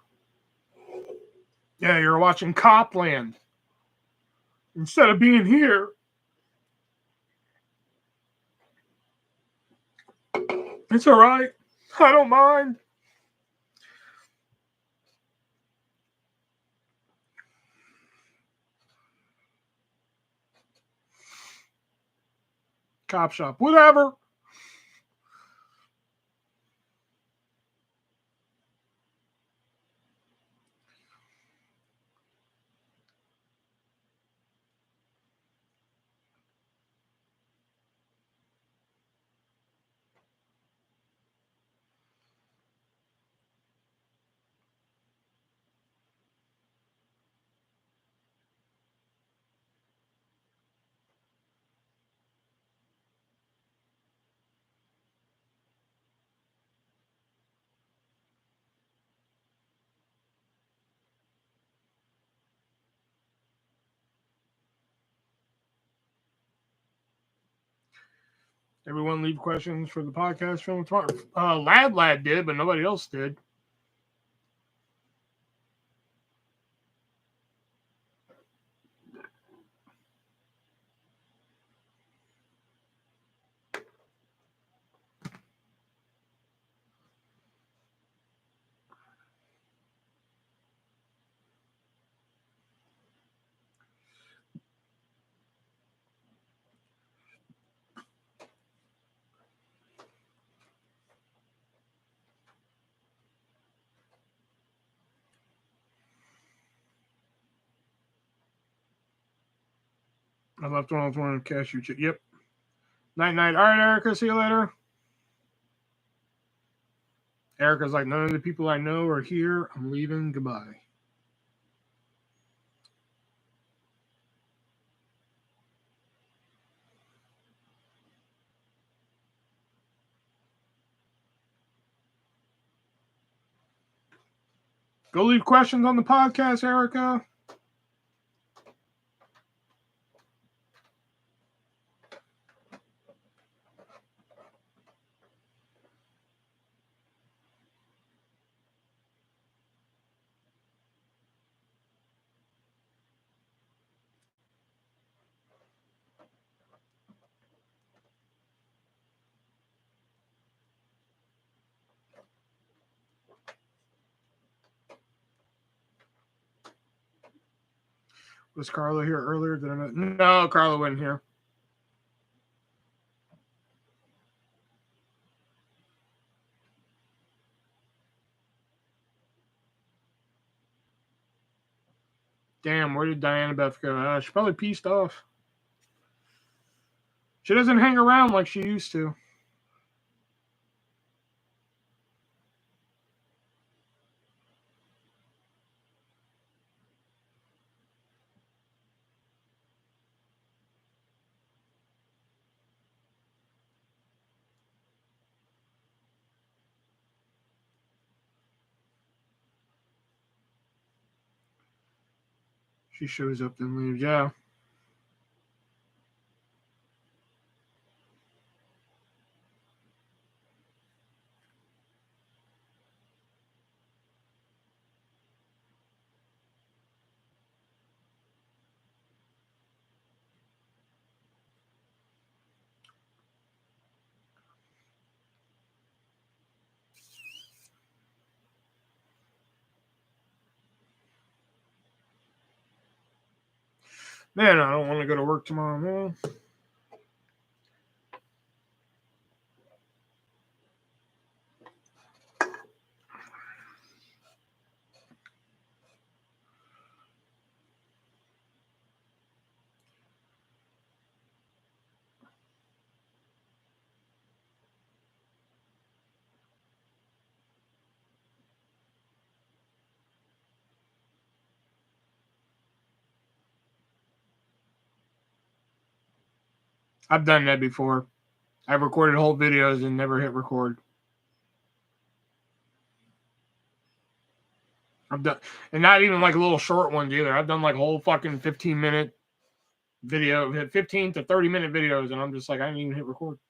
Yeah, you're watching Copland instead of being here. It's all right. I don't mind. Cop shop, whatever. Everyone leave questions for the podcast film tomorrow. Lad did, but nobody else did. I left one. I was wanting to cash you. Yep. Night night. All right, Erica. See you later. Erica's like, none of the people I know are here. I'm leaving. Goodbye. Go leave questions on the podcast, Erica. Was Carla here earlier? Did I not? No, Carla wasn't here. Damn, where did Diana Beth go? She probably pieced off. She doesn't hang around like she used to. She shows up then leaves. Yeah. Man, I don't want to go to work tomorrow, man. I've done that before. I've recorded whole videos and never hit record. I've done, and not even like little short ones either. I've done like whole fucking 15-minute video, 15 to 30-minute videos, and I'm just like, I didn't even hit record.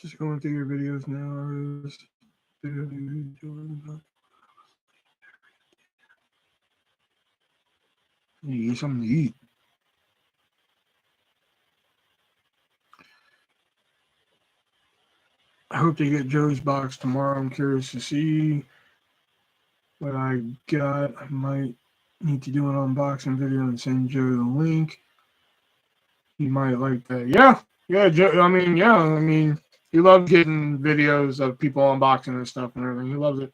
Just going through your videos now. You get something to eat. I hope they get Joe's box tomorrow. I'm curious to see what I got. I might need to do an unboxing video and send Joe the link. He might like that. Yeah, Joe. I mean, he loves getting videos of people unboxing and stuff and everything. He loves it.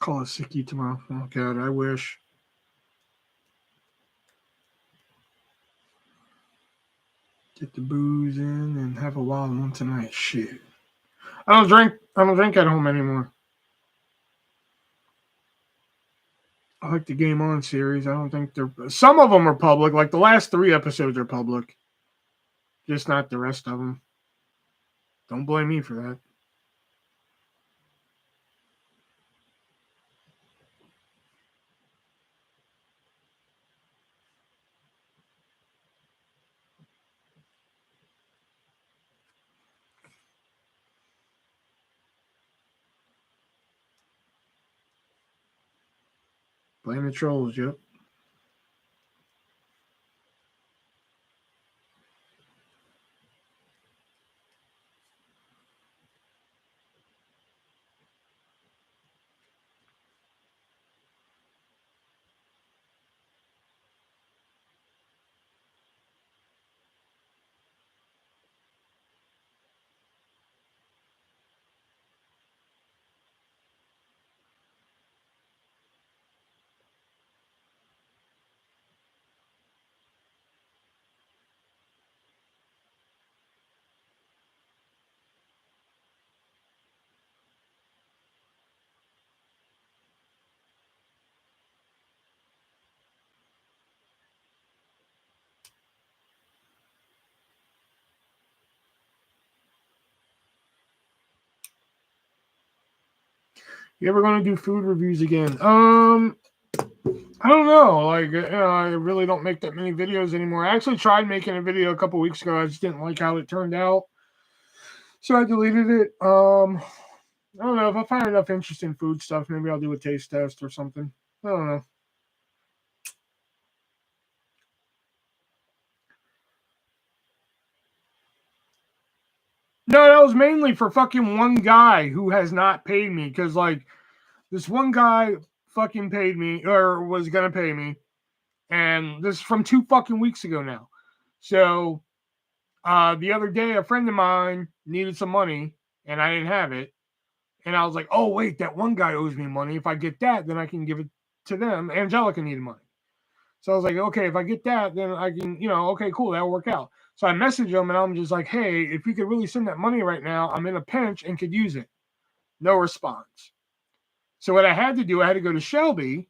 Call it sickie tomorrow. Oh God, I wish. Get the booze in and have a wild one tonight. Shit. I don't drink at home anymore. I like the Game On series. I don't think they're. Some of them are public. Like the last 3 episodes are public. Just not the rest of them. Don't blame me for that. Blame the trolls, yep. You ever going to do food reviews again? I don't know. Like, I really don't make that many videos anymore. I actually tried making a video a couple weeks ago. I just didn't like how it turned out, so I deleted it. I don't know. If I find enough interesting food stuff, maybe I'll do a taste test or something. I don't know. No, that was mainly for fucking one guy who has not paid me. Because, like, this one guy fucking paid me, or was going to pay me. And this is from 2 fucking weeks ago now. So, the other day, a friend of mine needed some money, and I didn't have it. And I was like, oh, wait, that one guy owes me money. If I get that, then I can give it to them. Angelica needed money. So I was like, okay, if I get that, then I can, okay, cool, that'll work out. So I messaged him, and I'm just like, hey, if you could really send that money right now, I'm in a pinch and could use it. No response. So what I had to do, I had to go to Shelby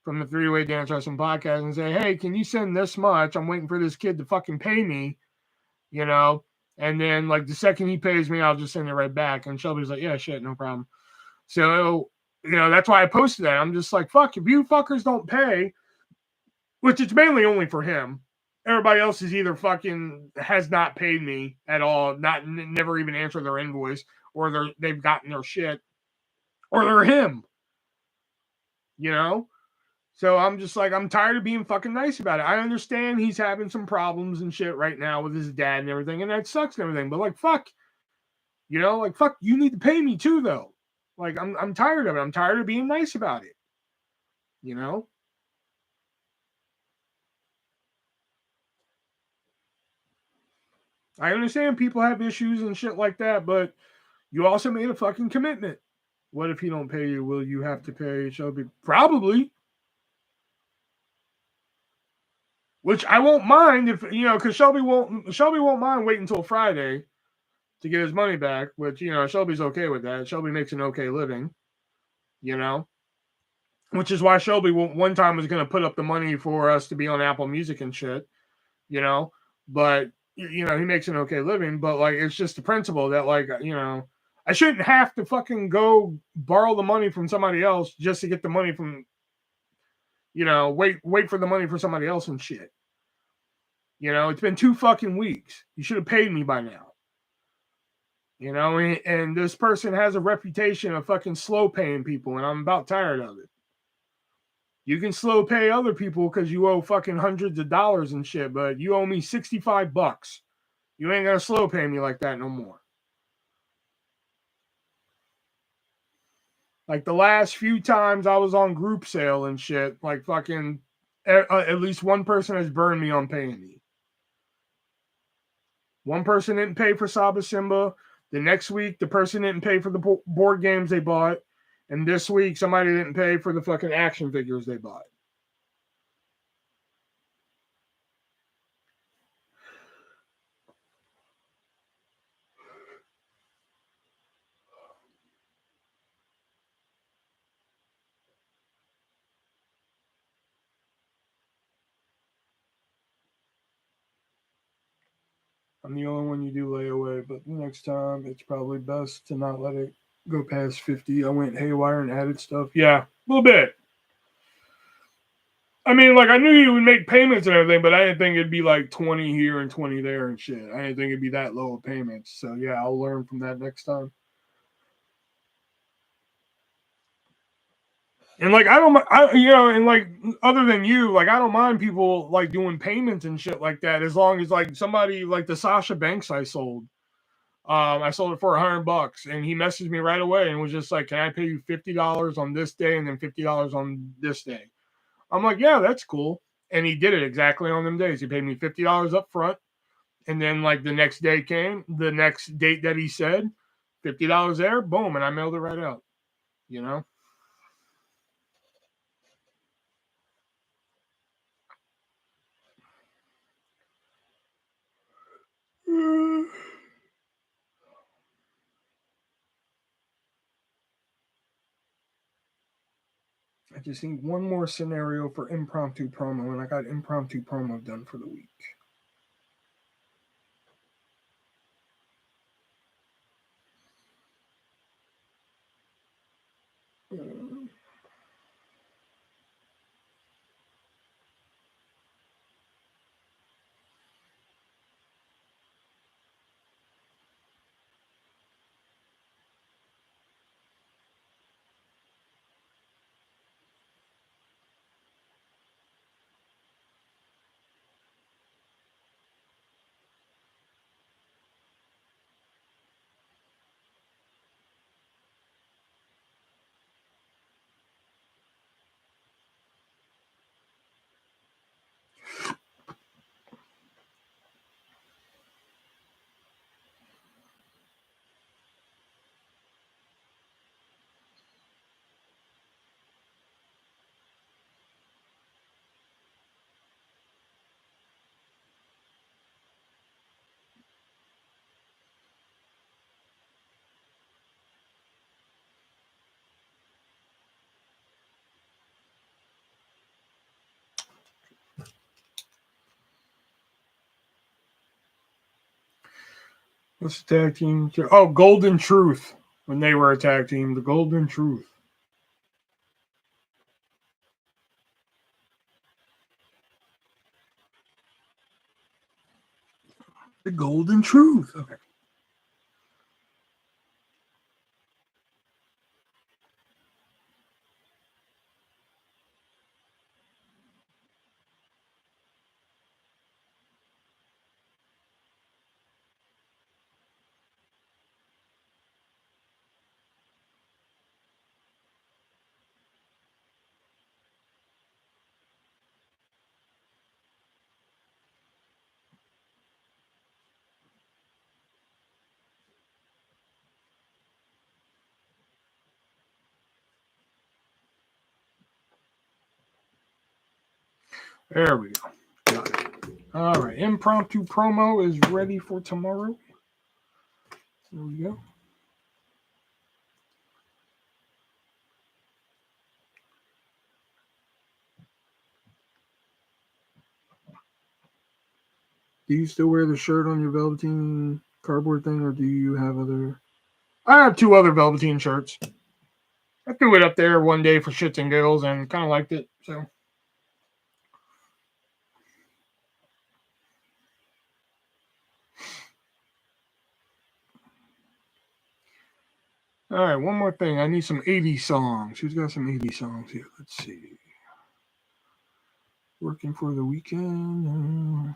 from the Three-Way Dance Wrestling Podcast and say, hey, can you send this much? I'm waiting for this kid to fucking pay me, and then, like, the second he pays me, I'll just send it right back. And Shelby's like, yeah, shit, no problem. So, that's why I posted that. I'm just like, fuck, if you fuckers don't pay, which it's mainly only for him. Everybody else is either fucking has not paid me at all, never even answered their invoice, or they've gotten their shit, or they're him. So I'm just like, I'm tired of being fucking nice about it. I understand he's having some problems and shit right now with his dad and everything, and that sucks and everything. But, like, fuck, fuck, you need to pay me too, though. Like, I'm tired of it. I'm tired of being nice about it. I understand people have issues and shit like that, but you also made a fucking commitment. What if he don't pay you? Will you have to pay Shelby? Probably. Which I won't mind if because Shelby won't mind waiting until Friday to get his money back. Which Shelby's okay with that. Shelby makes an okay living. Which is why Shelby one time was going to put up the money for us to be on Apple Music and shit. But he makes an okay living. But, like, it's just the principle that, like, I shouldn't have to fucking go borrow the money from somebody else just to get the money from, wait for the money for somebody else and shit. It's been 2 fucking weeks. You should have paid me by now. And this person has a reputation of fucking slow paying people, and I'm about tired of it. You can slow pay other people because you owe fucking hundreds of dollars and shit, but you owe me $65. You ain't gonna slow pay me like that no more. Like, the last few times I was on group sale and shit, like, fucking at least one person has burned me on paying me. One person didn't pay for Saba Simba. The next week, the person didn't pay for the board games they bought. And this week, somebody didn't pay for the fucking action figures they bought. I'm the only one you do layaway, but the next time it's probably best to not let it go past 50. I went haywire and added stuff. Yeah, a little bit. I mean, like, I knew you would make payments and everything, but I didn't think it'd be like 20 here and 20 there and shit. I didn't think it'd be that low of payments. So, yeah, I'll learn from that next time. And, like, and, like, other than you, like, I don't mind people, like, doing payments and shit like that, as long as, like, somebody, like, the Sasha Banks I sold it for $100, and he messaged me right away and was just like, can I pay you $50 on this day and then $50 on this day? I'm like, yeah, that's cool. And he did it exactly on them days. He paid me $50 up front, and then, like, the next day came, the next date that he said, $50 there, boom, and I mailed it right out. I just need one more scenario for impromptu promo, and I got impromptu promo done for the week. What's the tag team? Oh, Golden Truth. When they were a tag team, the Golden Truth. The Golden Truth. Okay. There we go. Got it. All right. Impromptu promo is ready for tomorrow. There we go. Do you still wear the shirt on your Velveteen cardboard thing, or do you have other? I have 2 other Velveteen shirts. I threw it up there one day for shits and giggles and kind of liked it. So. All right, one more thing. I need some 80s songs. Who's got some 80s songs here? Let's see. Working for the weekend.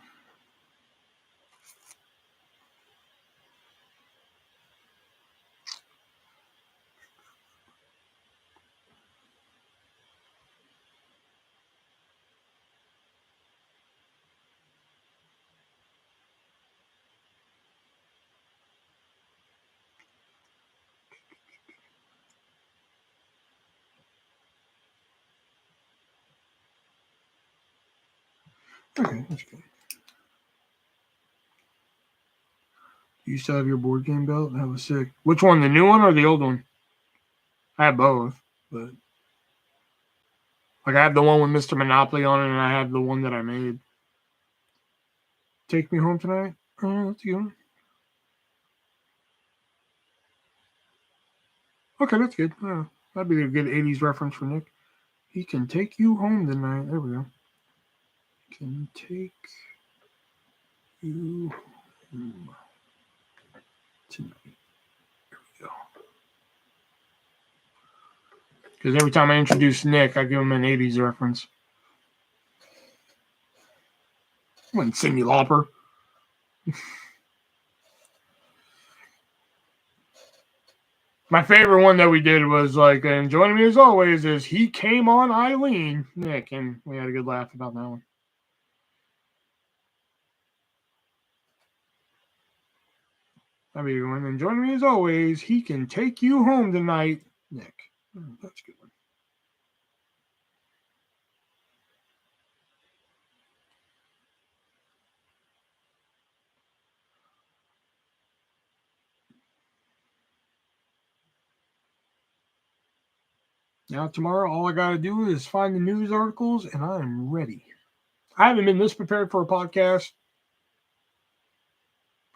Okay, that's good. You still have your board game belt? That was sick. Which one, the new one or the old one? I have both, but like I have the one with Mr. Monopoly on it, and I have the one that I made. Take Me Home Tonight? Let's go. Okay, that's good. That'd be a good 80s reference for Nick. He can take you home tonight. There we go. Can take you home tonight. There we go. Because every time I introduce Nick, I give him an 80s reference. I wouldn't Cyndi Lauper. My favorite one that we did was like, and joining me as always is He Came on Eileen, Nick, and we had a good laugh about that one. That'd be a good one. And joining me as always, He Can Take You Home Tonight, Nick. That's a good one. Now, tomorrow, all I got to do is find the news articles, and I'm ready. I haven't been this prepared for a podcast,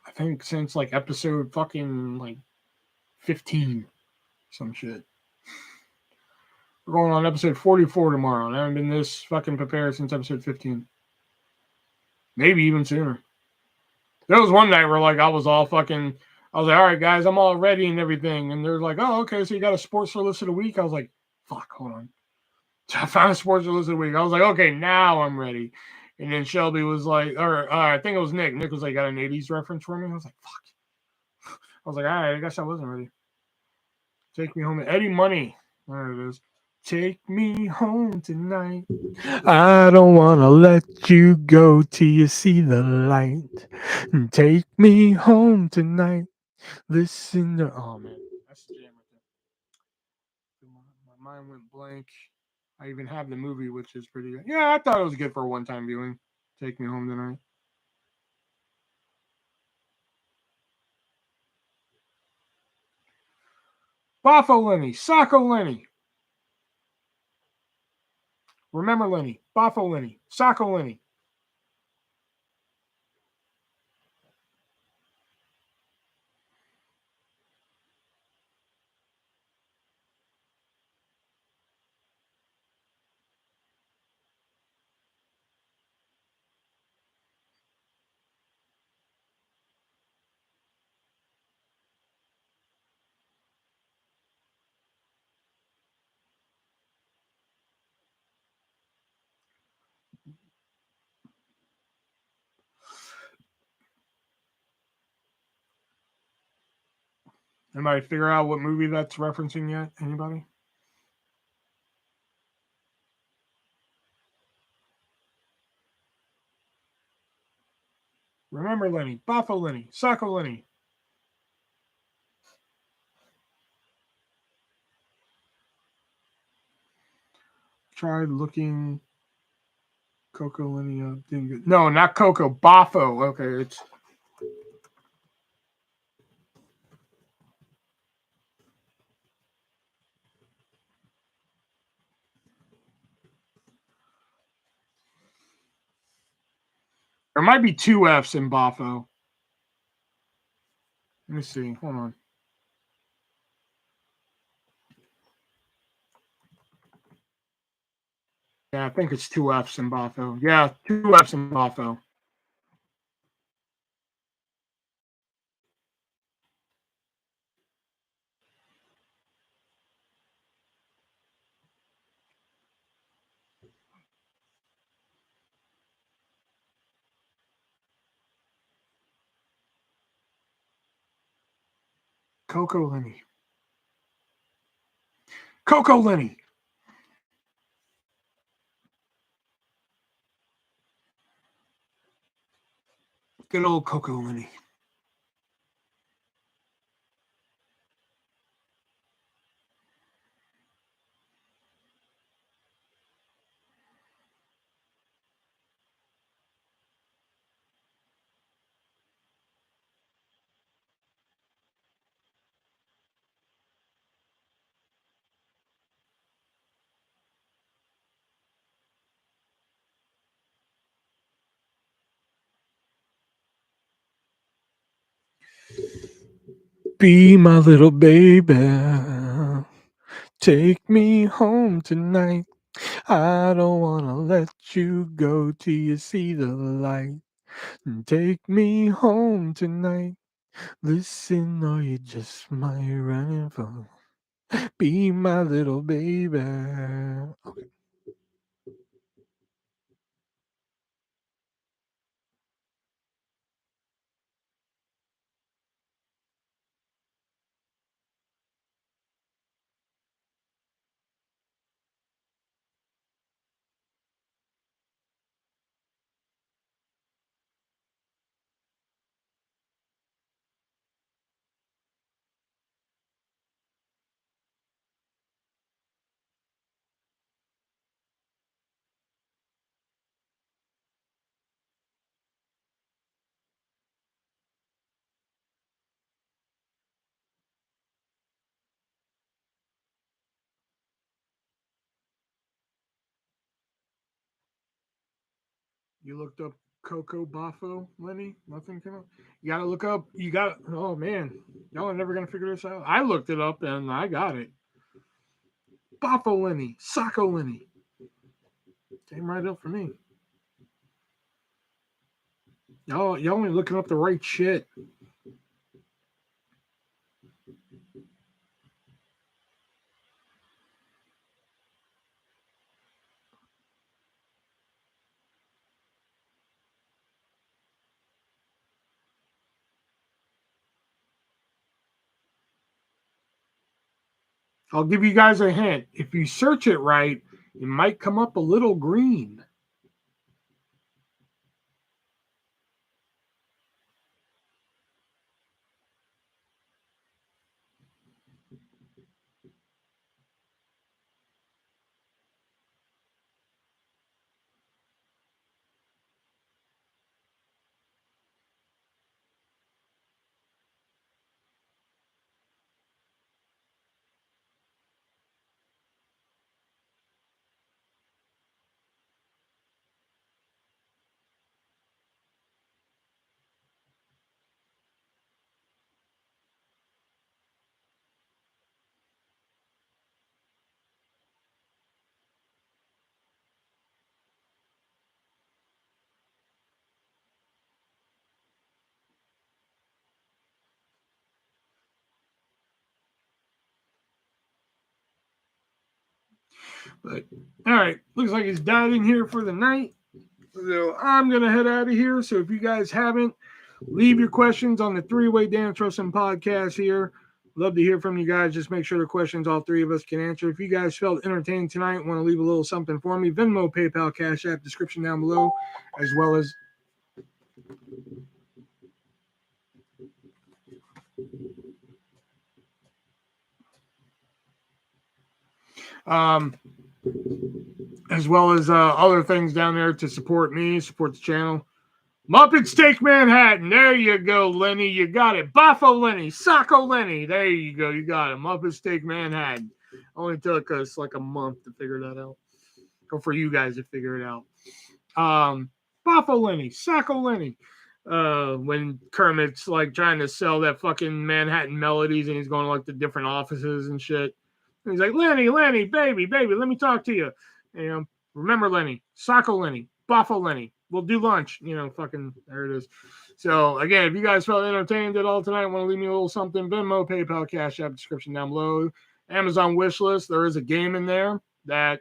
I think, since like episode fucking like 15. Some shit. We're going on episode 44 tomorrow, and I haven't been this fucking prepared since episode 15. Maybe even sooner. There was one night where like I was all fucking. I was like, all right, guys, I'm all ready and everything, and they're like, oh, okay, so you got a sports list of the week. I was like, fuck, hold on. So I found a sports list of the week. I was like, okay, now I'm ready. And then Shelby was like, or I think it was Nick. Nick was like, got an 80s reference for me. I was like, fuck. I was like, all right, I guess I wasn't ready. Take me home. Eddie Money. There it is. Take me home tonight. I don't want to let you go till you see the light. Take me home tonight. Listen to. Oh, man. That's the jam right there. My mind went blank. I even have the movie, which is pretty good. Yeah, I thought it was good for a one-time viewing. Take me home tonight. Boffo Lenny, Sacco Lenny. Remember Lenny, Boffo Lenny, Sacco Lenny. Anybody figure out what movie that's referencing yet? Anybody? Remember Lenny, Boffo Lenny, Sacco Lenny. Tried looking Coco Lenny up. Didn't get, no, not Coco, Boffo. Okay, it's. There might be two F's in Boffo. Let me see. Hold on. Yeah, I think it's two F's in Boffo. Yeah, two F's in Boffo. Coco Lenny. Coco Lenny. Good old Coco Lenny. Be my little baby. Take me home tonight. I don't want to let you go till you see the light. Take me home tonight. Listen, or you just might run and fall. Be my little baby. Okay. You looked up Coco Boffo, Lenny? Nothing came up? You gotta look up. You got. Oh man, y'all are never gonna figure this out. I looked it up and I got it. Boffo Lenny, Socko Lenny. Came right up for me. Y'all ain't looking up the right shit. I'll give you guys a hint. If you search it right, it might come up a little green. But all right, looks like it's died in here for the night. So I'm gonna head out of here. So if you guys haven't, leave your questions on the Three-Way Dance Wrestling Podcast here. Love to hear from you guys. Just make sure the questions all three of us can answer. If you guys felt entertained tonight, want to leave a little something for me, Venmo, PayPal, Cash App, description down below, as well as other things down there to support me, support the channel. Muppet Steak Manhattan. There you go, Lenny. You got it. Boffo Lenny. Socko Lenny. There you go. You got it. Muppet Steak Manhattan. Only took us like a month to figure that out. Or for you guys to figure it out. Boffo Lenny. Socko Lenny. When Kermit's like trying to sell that fucking Manhattan Melodies and he's going to like the different offices and shit. And he's like, Lenny, baby, let me talk to you. And, remember Lenny. Socko Lenny. Boffo Lenny. We'll do lunch. Fucking, there it is. So, again, if you guys felt entertained at all tonight, want to leave me a little something, Venmo, PayPal, Cash App, description down below. Amazon wish list. There is a game in there that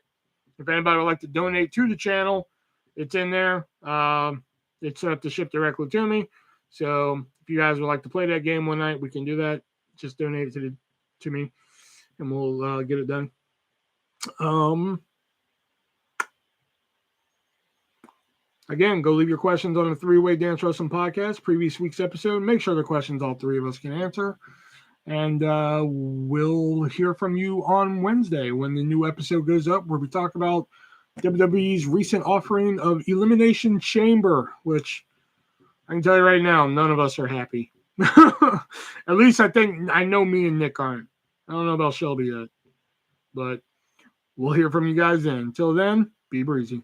if anybody would like to donate to the channel, it's in there. It's set up to ship directly to me. So, if you guys would like to play that game one night, we can do that. Just donate it to me, and we'll get it done. Again, go leave your questions on the Three-Way Dance Wrestling Podcast, previous week's episode. Make sure the questions all three of us can answer. And we'll hear from you on Wednesday when the new episode goes up, where we talk about WWE's recent offering of Elimination Chamber, which I can tell you right now, none of us are happy. At least I know me and Nick aren't. I don't know about Shelby yet. But we'll hear from you guys then. Until then, be breezy.